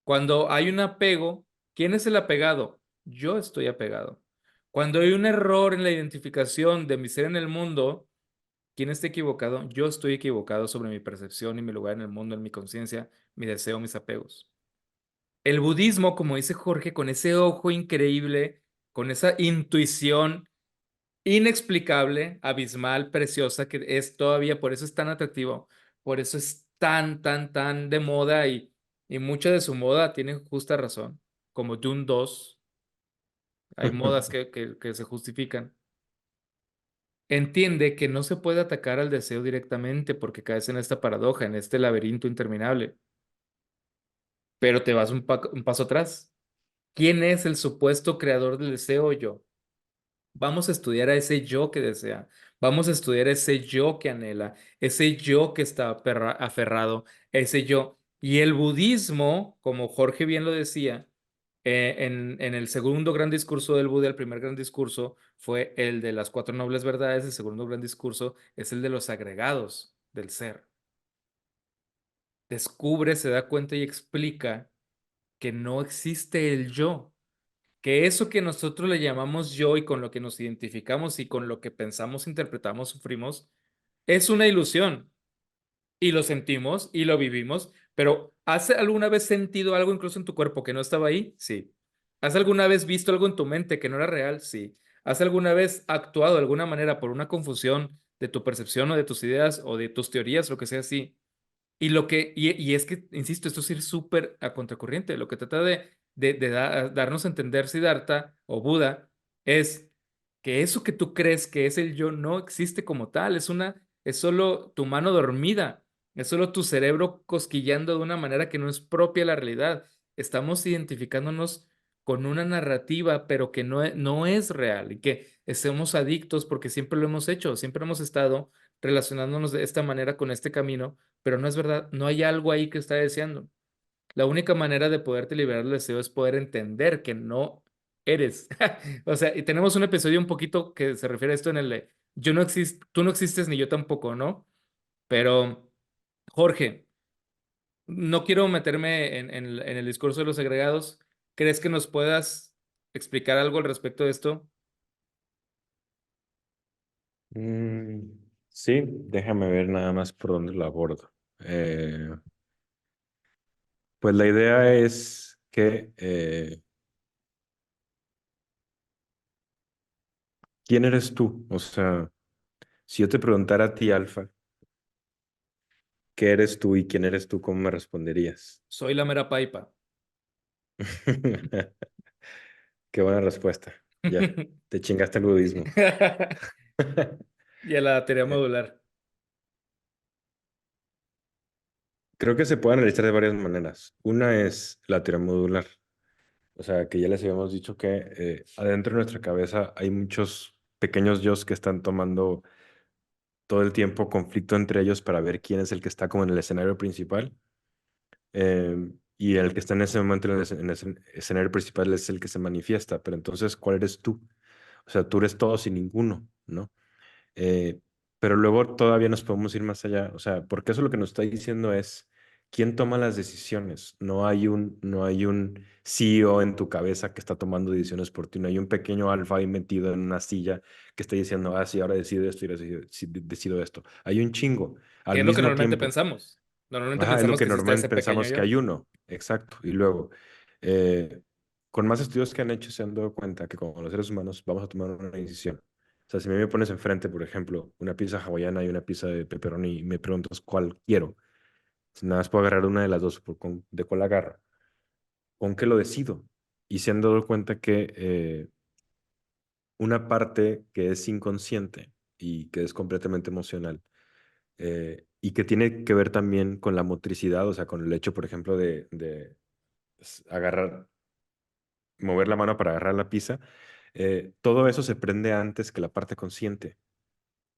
Cuando hay un apego, ¿quién es el apegado? Yo estoy apegado. Cuando hay un error en la identificación de mi ser en el mundo, ¿quién está equivocado? Yo estoy equivocado sobre mi percepción y mi lugar en el mundo, en mi conciencia, mi deseo, mis apegos. El budismo, como dice Jorge, con ese ojo increíble, con esa intuición inexplicable, abismal, preciosa, que es todavía, por eso es tan atractivo, por eso es tan de moda y mucha de su moda tiene justa razón, como Dune 2, hay modas que se justifican. Entiende que no se puede atacar al deseo directamente porque caes en esta paradoja, en este laberinto interminable, pero te vas un paso atrás. ¿Quién es el supuesto creador del deseo? Yo. Vamos a estudiar a ese yo que desea. Vamos a estudiar a ese yo que anhela, ese yo que está aferrado, ese yo. Y el budismo, como Jorge bien lo decía, en el segundo gran discurso del Buda, el primer gran discurso fue el de las cuatro nobles verdades, el segundo gran discurso es el de los agregados del ser. Descubre, se da cuenta y explica que no existe el yo, que eso que nosotros le llamamos yo y con lo que nos identificamos y con lo que pensamos, interpretamos, sufrimos, es una ilusión y lo sentimos y lo vivimos, pero ¿has alguna vez sentido algo incluso en tu cuerpo que no estaba ahí? Sí. ¿Has alguna vez visto algo en tu mente que no era real? Sí. ¿Has alguna vez actuado de alguna manera por una confusión de tu percepción o de tus ideas o de tus teorías, lo que sea? Sí. Y es que, insisto, esto sí es súper a contracorriente. Lo que trata de darnos a entender Siddhartha o Buda es que eso que tú crees que es el yo no existe como tal. Es solo tu mano dormida. Es solo tu cerebro cosquillando de una manera que no es propia a la realidad. Estamos identificándonos con una narrativa, pero que no es real y que estemos adictos porque siempre lo hemos hecho, siempre hemos estado relacionándonos de esta manera con este camino, pero no es verdad, no hay algo ahí que está deseando. La única manera de poderte liberar del deseo es poder entender que no eres. O sea, y tenemos un episodio un poquito que se refiere a esto en el de yo no existo, tú no existes ni yo tampoco, ¿no? Pero, Jorge, no quiero meterme en el discurso de los agregados, ¿Crees que nos puedas explicar algo al respecto de esto? Mm, sí, déjame ver nada más por dónde lo abordo. Pues la idea es que, ¿quién eres tú? O sea, si yo te preguntara a ti, Alfa, ¿qué eres tú y quién eres tú? ¿Cómo me responderías? Soy la mera paipa. Qué buena respuesta. Ya, te chingaste el budismo. Y a la teoría Eh, modular. Creo que se puede analizar de varias maneras. Una es la teoría modular. O sea, que ya les habíamos dicho que adentro de nuestra cabeza hay muchos pequeños yos que están tomando todo el tiempo conflicto entre ellos para ver quién es el que está como en el escenario principal. Y el que está en ese momento en ese escenario principal es el que se manifiesta. Pero entonces, ¿cuál eres tú? O sea, tú eres todo sin ninguno, ¿no? Eh, pero luego todavía nos podemos ir más allá, o sea, porque eso lo que nos está diciendo es quién toma las decisiones. No hay un CEO en tu cabeza que está tomando decisiones por ti, no hay un pequeño alfa ahí metido en una silla que está diciendo, ah, sí, ahora decido esto y ahora decido esto. Hay un chingo ¿Qué al es lo que mismo normalmente tiempo. pensamos? Normalmente Ajá, es lo pensamos que que existe ese normalmente pequeño pensamos que yo. hay uno, exacto. Y luego, eh, con más estudios que han hecho, se han dado cuenta que como los seres humanos vamos a tomar una decisión. O sea, si me pones enfrente, por ejemplo, una pizza hawaiana y una pizza de pepperoni y me preguntas cuál quiero, si nada más puedo agarrar una de las dos, ¿de cuál agarro? ¿Con qué lo decido? Y se han dado cuenta que una parte que es inconsciente y que es completamente emocional, y que tiene que ver también con la motricidad, o sea, con el hecho, por ejemplo, de agarrar, mover la mano para agarrar la pizza, todo eso se prende antes que la parte consciente.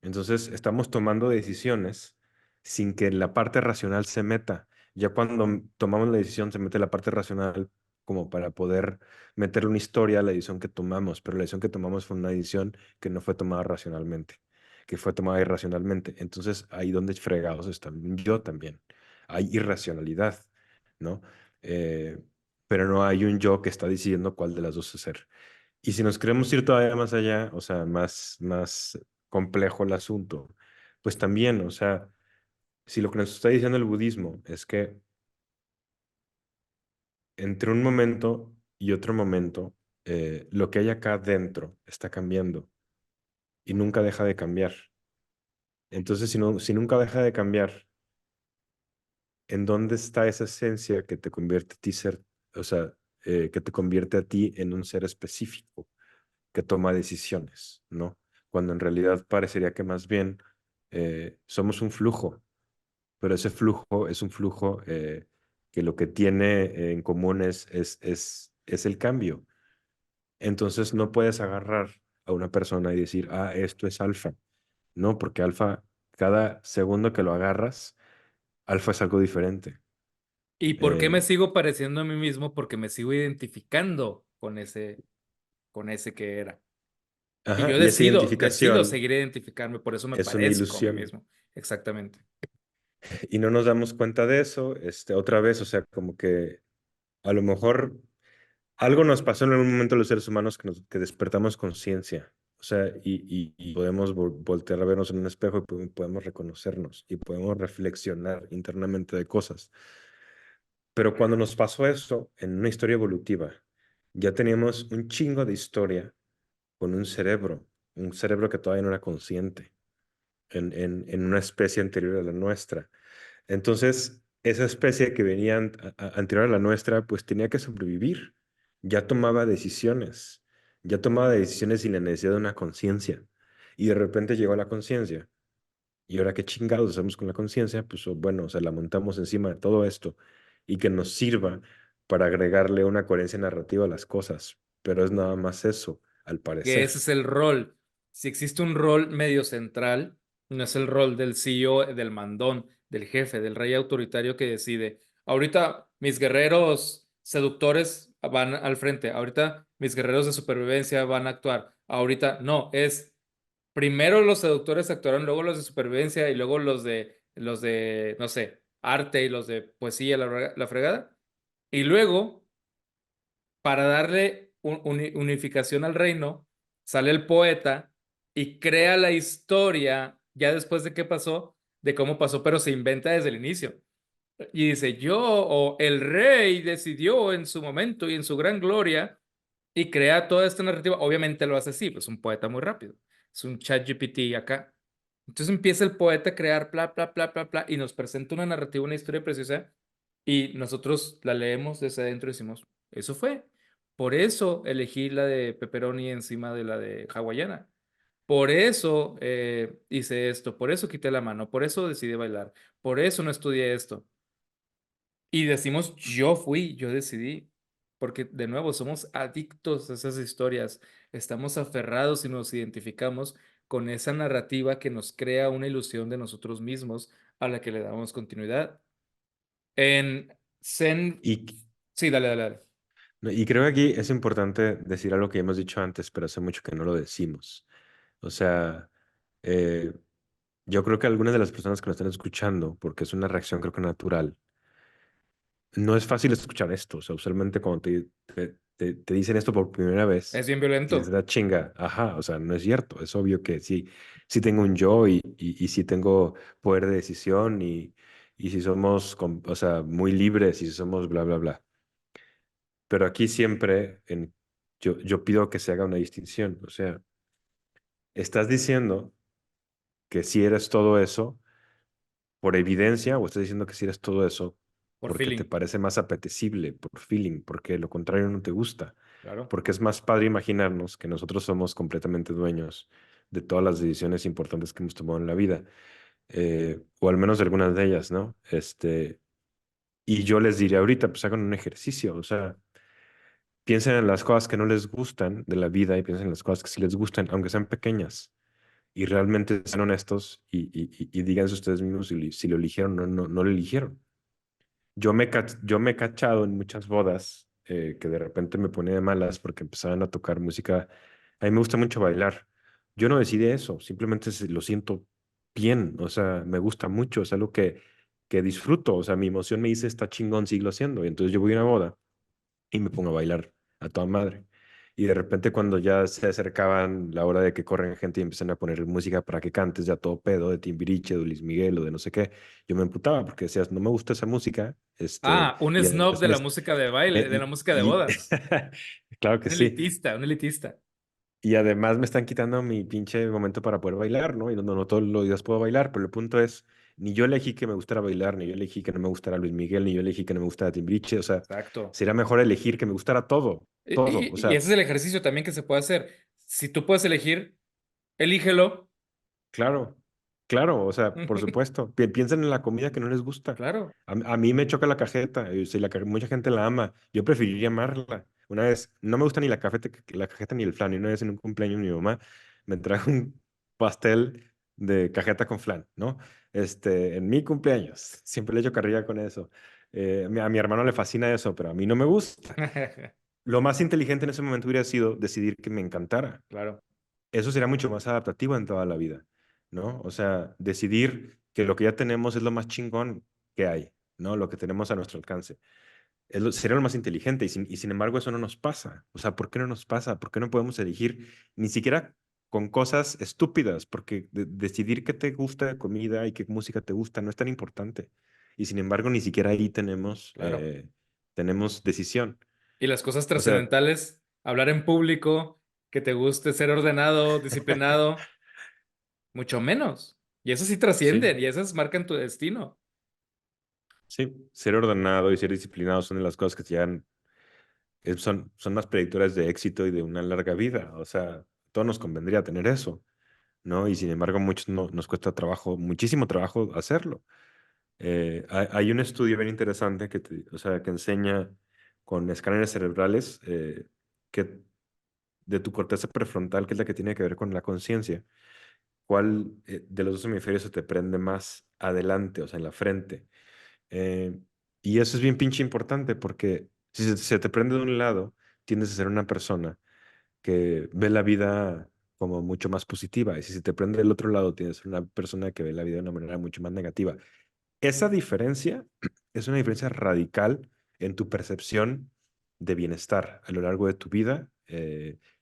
Entonces, estamos tomando decisiones sin que la parte racional se meta. Ya cuando tomamos la decisión, se mete la parte racional como para poder meterle una historia a la decisión que tomamos, pero la decisión que tomamos fue una decisión que no fue tomada racionalmente, que fue tomada irracionalmente. Entonces, ahí donde fregados está yo también. Hay irracionalidad, ¿no? Eh, pero no hay un yo que está decidiendo cuál de las dos hacer. Y si nos queremos ir todavía más allá, o sea, más complejo el asunto, pues también, o sea, si lo que nos está diciendo el budismo es que entre un momento y otro momento, lo que hay acá dentro está cambiando y nunca deja de cambiar. Entonces, si nunca deja de cambiar, ¿en dónde está esa esencia que te convierte a ti ser, o sea, que te convierte a ti en un ser específico que toma decisiones, ¿no? Cuando en realidad parecería que más bien somos un flujo, pero ese flujo es un flujo que lo que tiene en común es el cambio. Entonces no puedes agarrar a una persona y decir, ah, esto es alfa. No, porque alfa, cada segundo que lo agarras, alfa es algo diferente. ¿Y por qué me Eh, sigo pareciendo a mí mismo? Porque me sigo identificando con ese que era. Y ajá, yo y esa decido identificación seguir identificarme, por eso me es una parezco a mí ilusión. mismo. Exactamente. Y no nos damos cuenta de eso, otra vez, o sea, como que a lo mejor algo nos pasó en algún momento a los seres humanos que despertamos conciencia, o sea, y podemos voltear a vernos en un espejo y podemos reconocernos y podemos reflexionar internamente de cosas. Pero cuando nos pasó eso en una historia evolutiva, ya teníamos un chingo de historia con un cerebro que todavía no era consciente, en una especie anterior a la nuestra. Entonces, esa especie que venía anterior a la nuestra, pues tenía que sobrevivir. Ya tomaba decisiones, ya tomaba decisiones sin la necesidad de una conciencia. Y de repente llegó la conciencia. ¿Y ahora qué chingados hacemos con la conciencia? Pues bueno, o sea, la montamos encima de todo esto y que nos sirva para agregarle una coherencia narrativa a las cosas. Pero es nada más eso, al Que parecer. ese es el rol. Si existe un rol medio central, no es el rol del CEO, del mandón, del jefe, del rey autoritario que decide. Ahorita mis guerreros seductores van al frente. Ahorita mis guerreros de supervivencia van a actuar. Ahorita no, es primero los seductores actuaron, luego los de supervivencia y luego los de, no sé, arte y los de poesía, la fregada. Y luego para darle unificación al reino, sale el poeta y crea la historia ya después de qué pasó, de cómo pasó, pero se inventa desde el inicio. Y dice, yo o el rey decidió en su momento y en su gran gloria y crea toda esta narrativa. Obviamente lo hace así, pues un poeta muy rápido. Es un chat GPT acá. Entonces empieza el poeta a crear bla, bla, bla, bla, bla, y nos presenta una narrativa, una historia preciosa, y nosotros la leemos desde adentro y decimos, eso fue. Por eso elegí la de pepperoni encima de la de hawaiana. Por eso hice esto, por eso quité la mano, por eso decidí bailar, por eso no estudié esto. Y decimos, yo fui, yo decidí, porque de nuevo somos adictos a esas historias, estamos aferrados y nos identificamos con esa narrativa que nos crea una ilusión de nosotros mismos a la que le damos continuidad. En Zen, Y, sí, dale, dale, dale. y creo que aquí es importante decir algo que hemos dicho antes, pero hace mucho que no lo decimos. O sea, eh, yo creo que algunas de las personas que nos están escuchando, porque es una reacción creo que natural, no es fácil escuchar esto. O sea, usualmente cuando te dicen esto por primera vez, Es bien dices, violento, da chinga, ajá, o sea, no es cierto. Es obvio que sí, sí tengo un yo y sí tengo poder de decisión y si somos, o sea, muy libres y si somos bla, bla, bla. Pero aquí siempre yo pido que se haga una distinción. O sea, estás diciendo que si eres todo eso por evidencia o estás diciendo que si eres todo eso por porque te feeling, parece más apetecible, por feeling, porque lo contrario no te gusta, claro. porque es más padre imaginarnos que nosotros somos completamente dueños de todas las decisiones importantes que hemos tomado en la vida, o al menos de algunas de ellas, ¿no? Y yo les diría ahorita, pues hagan un ejercicio, o sea, piensen en las cosas que no les gustan de la vida y piensen en las cosas que sí les gustan, aunque sean pequeñas. Y realmente sean honestos y díganse ustedes mismos si lo eligieron o no lo eligieron. Yo me he cachado en muchas bodas que de repente me ponía de malas porque empezaban a tocar música. A mí me gusta mucho bailar. Yo no decidí eso, simplemente lo siento bien, o sea, me gusta mucho, es algo que disfruto, o sea, mi emoción me dice, está chingón, sigo haciendo. Y entonces yo voy a una boda y me pongo a bailar a toda madre. Y de repente cuando ya se acercaban la hora de que corren gente y empiezan a poner música para que cantes ya todo pedo de Timbiriche, de Luis Miguel o de no sé qué, yo me emputaba porque decías, no me gusta esa música, Ah, un y snob además de la música de baile, de la música de bodas. claro que Un sí. elitista, un elitista. Y además me están quitando mi pinche momento para poder bailar, ¿no? Y no todos los días puedo bailar, pero el punto es, ni yo elegí que me gustara bailar, ni yo elegí que no me gustara Luis Miguel, ni yo elegí que no me gustara Timbiriche, o sea, Exacto. sería mejor elegir que me gustara todo, todo, o Y sea, ese es el ejercicio también que se puede hacer. Si tú puedes elegir, elígelo. claro, claro, o sea, por supuesto, piensen en la comida que no les gusta. Claro. A mí me choca la cajeta, y si mucha gente la ama, yo preferiría amarla. Una vez, no me gusta ni la cajeta ni el flan, y una vez en un cumpleaños mi mamá me trajo un pastel de cajeta con flan, ¿no? En mi cumpleaños, siempre le echo carrilla con eso. A mi hermano le fascina eso, pero a mí no me gusta. Lo más inteligente en ese momento hubiera sido decidir que me encantara. Claro, Eso sería mucho más adaptativo en toda la vida, ¿no? O sea, decidir que lo que ya tenemos es lo más chingón que hay, ¿no? Lo que tenemos a nuestro alcance. Sería lo más inteligente y sin embargo eso no nos pasa. O sea, ¿por qué no nos pasa? ¿Por qué no podemos elegir ni siquiera con cosas estúpidas? Porque decidir qué te gusta de comida y qué música te gusta no es tan importante. Y sin embargo, ni siquiera ahí claro. tenemos decisión. Y las cosas O sea, trascendentales, hablar en público, que te guste ser ordenado, disciplinado, mucho menos. Y eso sí sí. trascienden y esas marcan tu destino. Sí, ser ordenado y ser disciplinado son de las cosas que te llegan, son las predictoras de éxito y de una larga vida. O sea, a todos nos convendría tener eso, ¿no? Y sin embargo, a muchos no, nos cuesta trabajo, muchísimo trabajo hacerlo. Hay un estudio bien interesante o sea, que enseña con escáneres cerebrales que de tu corteza prefrontal, que es la que tiene que ver con la conciencia, cuál de los dos hemisferios se te prende más adelante, o sea, en la frente. Eh, y eso es bien pinche importante porque si se te prende de un lado, tiendes a ser una persona que ve la vida como mucho más positiva. Y si se te prende del otro lado, tienes a ser una persona que ve la vida de una manera mucho más negativa. Esa diferencia es una diferencia radical en tu percepción de bienestar a lo largo de tu vida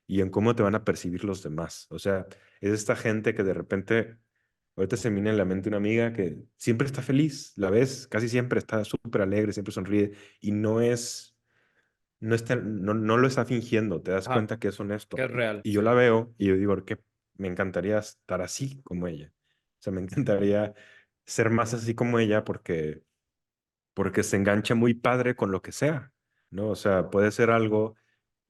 y en cómo te van a percibir los demás. O sea, es esta gente que de repente, ahorita se me viene en la mente una amiga que siempre está feliz, la ves, casi siempre está súper alegre, siempre sonríe y no lo está fingiendo, te das Ajá, cuenta que es que honesto. es real, Y yo sí. la veo y yo digo que me encantaría estar así como ella. O sea, me encantaría ser más así como ella porque se engancha muy padre con lo que sea, ¿no? O sea, puede ser algo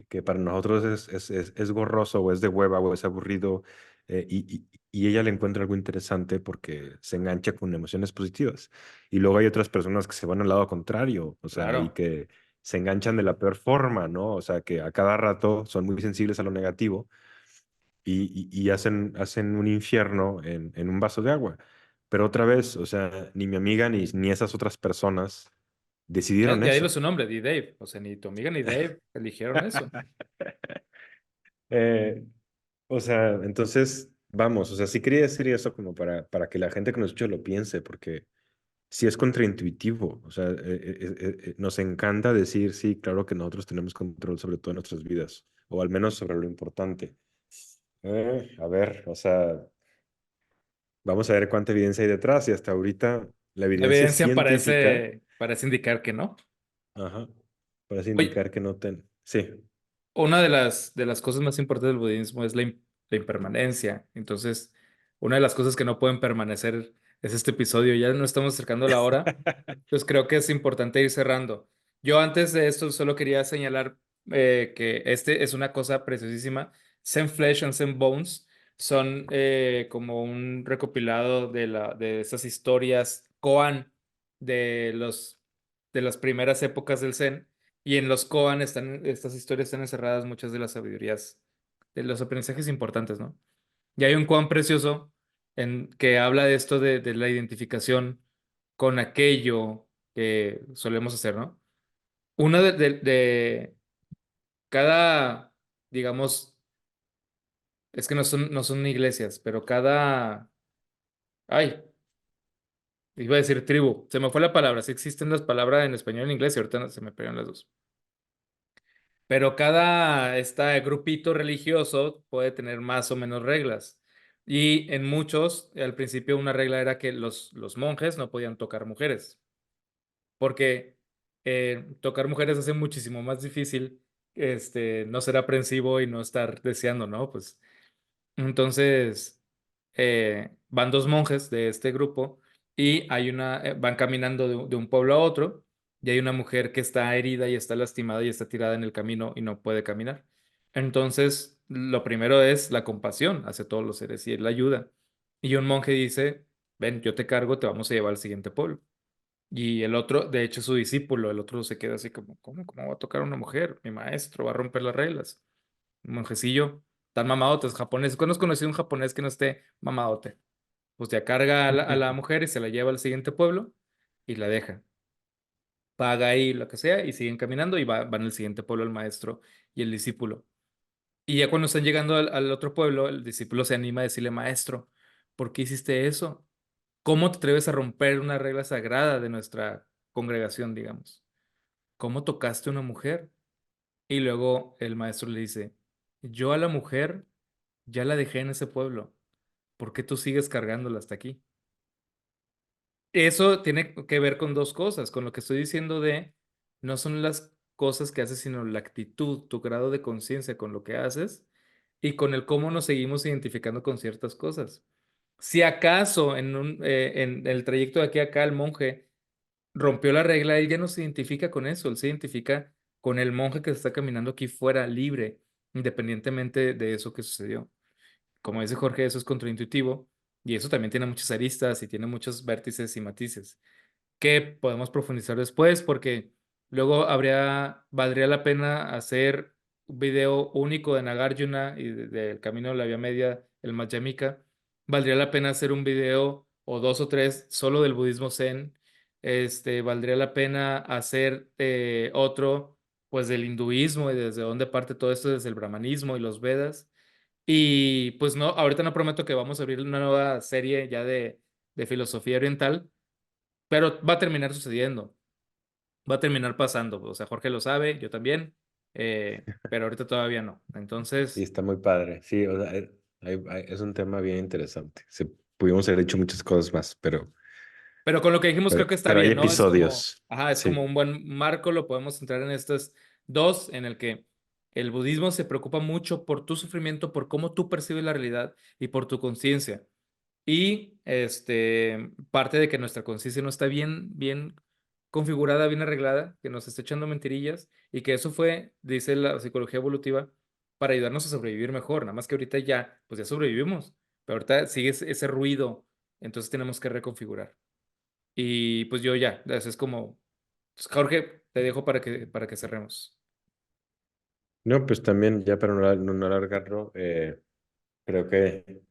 que para nosotros es gorroso o es de hueva o es aburrido y ella le encuentra algo interesante porque se engancha con emociones positivas. Y luego hay otras personas que se van al lado contrario, o sea, y Claro. que se enganchan de la peor forma, ¿no? O sea, que a cada rato son muy sensibles a lo negativo y hacen un infierno en un vaso de agua. Pero otra vez, o sea, ni mi amiga ni esas otras personas decidieron Ya dilo eso. su nombre, D. Dave. O sea, ni tu amiga ni Dave eligieron eso. Eh, o sea, entonces, vamos, o sea, sí quería decir eso como para que la gente que nos escucha lo piense, porque sí es contraintuitivo, o sea, nos encanta decir, sí, claro que nosotros tenemos control sobre todas nuestras vidas, o al menos sobre lo importante. A ver, o sea, vamos a ver cuánta evidencia hay detrás y hasta ahorita la La evidencia evidencia científica, parece indicar que no. ajá, parece Oye, indicar que no ten. Sí. una de las cosas más importantes del budismo es la impermanencia. Entonces, una de las cosas que no pueden permanecer es este episodio. Ya no estamos acercando la hora. Entonces creo que es importante ir cerrando. Yo antes de esto solo quería señalar que este es una cosa preciosísima. Zen Flesh and Zen Bones son como un recopilado de esas historias koan de de las primeras épocas del Zen. Y en los koan estas historias están encerradas muchas de las sabidurías, de los aprendizajes importantes, ¿no? Y hay un koan precioso que habla de esto de la identificación con aquello que solemos hacer, ¿no? Uno de cada, digamos, es que no son iglesias, pero ay, iba a decir tribu, se me fue la palabra, sí existen las palabras en español y en inglés y ahorita se me pegan las dos. Pero cada este grupito religioso puede tener más o menos reglas. Y en muchos, al principio una regla era que los monjes no podían tocar mujeres. Porque tocar mujeres hace muchísimo más difícil no ser aprensivo y no estar deseando, ¿no? Pues entonces van dos monjes de este grupo y van caminando de un pueblo a otro y hay una mujer que está herida y está lastimada y está tirada en el camino y no puede caminar. Entonces, lo primero es la compasión hacia todos los seres y la ayuda. Y un monje dice, ven, yo te cargo, te vamos a llevar al siguiente pueblo. Y el otro, de hecho, su discípulo, el otro se queda así como, cómo va a tocar a una mujer? Mi maestro va a romper las reglas. Un monjecillo, tan mamadotes, japonés. ¿Cuándo has conocido un japonés que no esté mamadote? Pues ya carga a a la mujer y se la lleva al siguiente pueblo y la deja. Paga ahí lo que sea y siguen caminando y van al siguiente pueblo el maestro y el discípulo. Y ya cuando están llegando al otro pueblo, el discípulo se anima a decirle, maestro, ¿por qué hiciste eso? ¿Cómo te atreves a romper una regla sagrada de nuestra congregación, digamos? ¿Cómo tocaste a una mujer? Y luego el maestro le dice, yo a la mujer ya la dejé en ese pueblo. ¿Por qué tú sigues cargándola hasta aquí? Eso tiene que ver con dos cosas, con lo que estoy diciendo de no son las cosas que haces, sino la actitud, tu grado de conciencia con lo que haces y con el cómo nos seguimos identificando con ciertas cosas. Si acaso en el trayecto de aquí a acá el monje rompió la regla, él ya no se identifica con eso, él se identifica con el monje que está caminando aquí fuera, libre, independientemente de eso que sucedió. Como dice Jorge, eso es contraintuitivo y eso también tiene muchas aristas y tiene muchos vértices y matices que podemos profundizar después porque luego valdría la pena hacer un video único de Nagarjuna y del Camino de la Vía Media, el Madhyamika. Valdría la pena hacer un video o dos o tres solo del budismo Zen. Valdría la pena hacer otro pues del hinduismo y desde dónde parte todo esto, desde el brahmanismo y los Vedas. Y pues no, ahorita no prometo que vamos a abrir una nueva serie ya de filosofía oriental, pero va a terminar sucediendo. va a terminar pasando. O sea, Jorge lo sabe, yo también, pero ahorita todavía no. Y Entonces, está muy padre. Sí, o sea, es un tema bien interesante. Pudimos haber hecho muchas cosas más, pero con lo que dijimos creo que está pero hay bien, ¿no? Es como, episodios. ajá, es como Sí, un buen marco, lo podemos entrar en estos dos, en el que el budismo se preocupa mucho por tu sufrimiento, por cómo tú percibes la realidad y por tu conciencia. Y parte de que nuestra conciencia no está bien configurada, bien arreglada, que nos está echando mentirillas y que eso fue, dice la psicología evolutiva, para ayudarnos a sobrevivir mejor. Nada más que ahorita ya, pues ya sobrevivimos, pero ahorita sigue ese ruido, entonces tenemos que reconfigurar. Y pues yo ya, eso es como, pues, Jorge, te dejo para que cerremos. no, pues también, ya para no alargarlo, creo que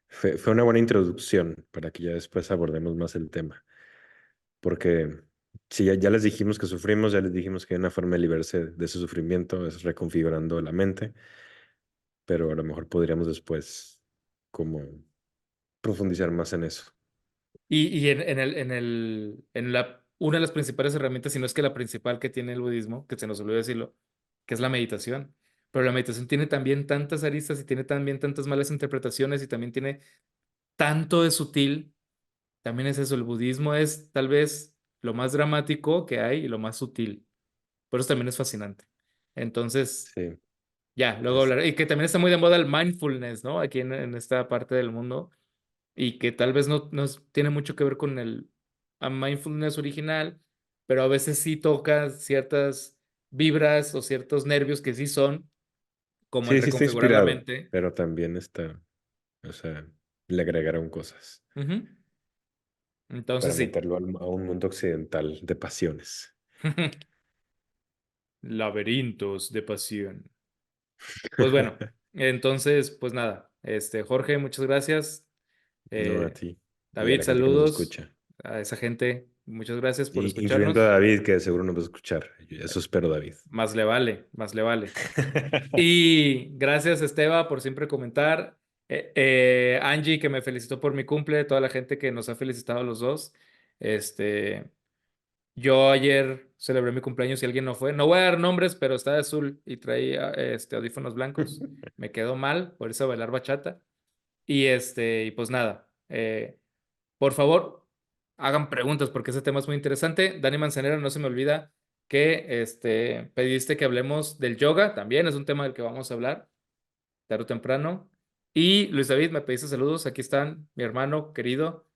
fue una buena introducción para que ya después abordemos más el tema. Porque si ya les dijimos que sufrimos, ya les dijimos que hay una forma de liberarse de ese sufrimiento es reconfigurando la mente, pero a lo mejor podríamos después como profundizar más en eso. Y una de las principales herramientas, si no es que la principal que tiene el budismo, que se nos olvidó decirlo, que es la meditación. Pero la meditación tiene también tantas aristas y tiene también tantas malas interpretaciones y también tiene tanto de sutil. También es eso, el budismo es tal vez lo más dramático que hay y lo más sutil. Por eso también es fascinante. Entonces, Sí, ya, luego es, hablar. Y que también está muy de moda el mindfulness, ¿no? Aquí en esta parte del mundo y que tal vez no tiene mucho que ver con el mindfulness original, pero a veces sí toca ciertas vibras o ciertos nervios que sí son, como el sí, sí está reconfigurar la inspirado, mente. pero también está, o sea, le agregaron cosas Ujú. Entonces para sí. meterlo a un mundo occidental de pasiones. Laberintos de pasión. Pues bueno, entonces, pues nada, Jorge, muchas gracias. No a Eh, ti y a David, la gente que nos saludos escucha. a esa gente. Muchas gracias por Incluyendo a escucharnos. David, que seguro nos va a escuchar. Eso espero, David. Más le vale, más le vale. Y gracias, Esteba, por siempre comentar. Angie, que me felicitó por mi cumple, toda la gente que nos ha felicitado a los dos. Este, yo ayer celebré mi cumpleaños y alguien no fue. No voy a dar nombres, pero está de azul y traía audífonos blancos. Me quedó mal por eso bailar bachata. Y pues nada, por favor, hagan preguntas porque ese tema es muy interesante. Dani Manzanera, no se me olvida que pediste que hablemos del yoga, también es un tema del que vamos a hablar tarde o temprano. Y Luis David, me pediste saludos, aquí están mi hermano querido,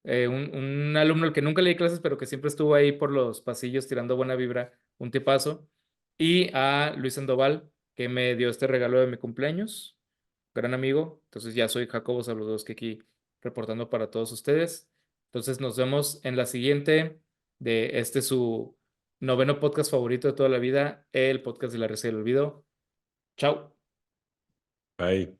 un alumno al que nunca le di clases, pero que siempre estuvo ahí por los pasillos tirando buena vibra, un tipazo. Y a Luis Sandoval, que me dio este regalo de mi cumpleaños, gran amigo. Entonces ya soy Jacobo Saludos, que aquí reportando para todos ustedes. Entonces nos vemos en la siguiente de su noveno podcast favorito de toda la vida, el podcast de la risa del olvido. Chao. Bye.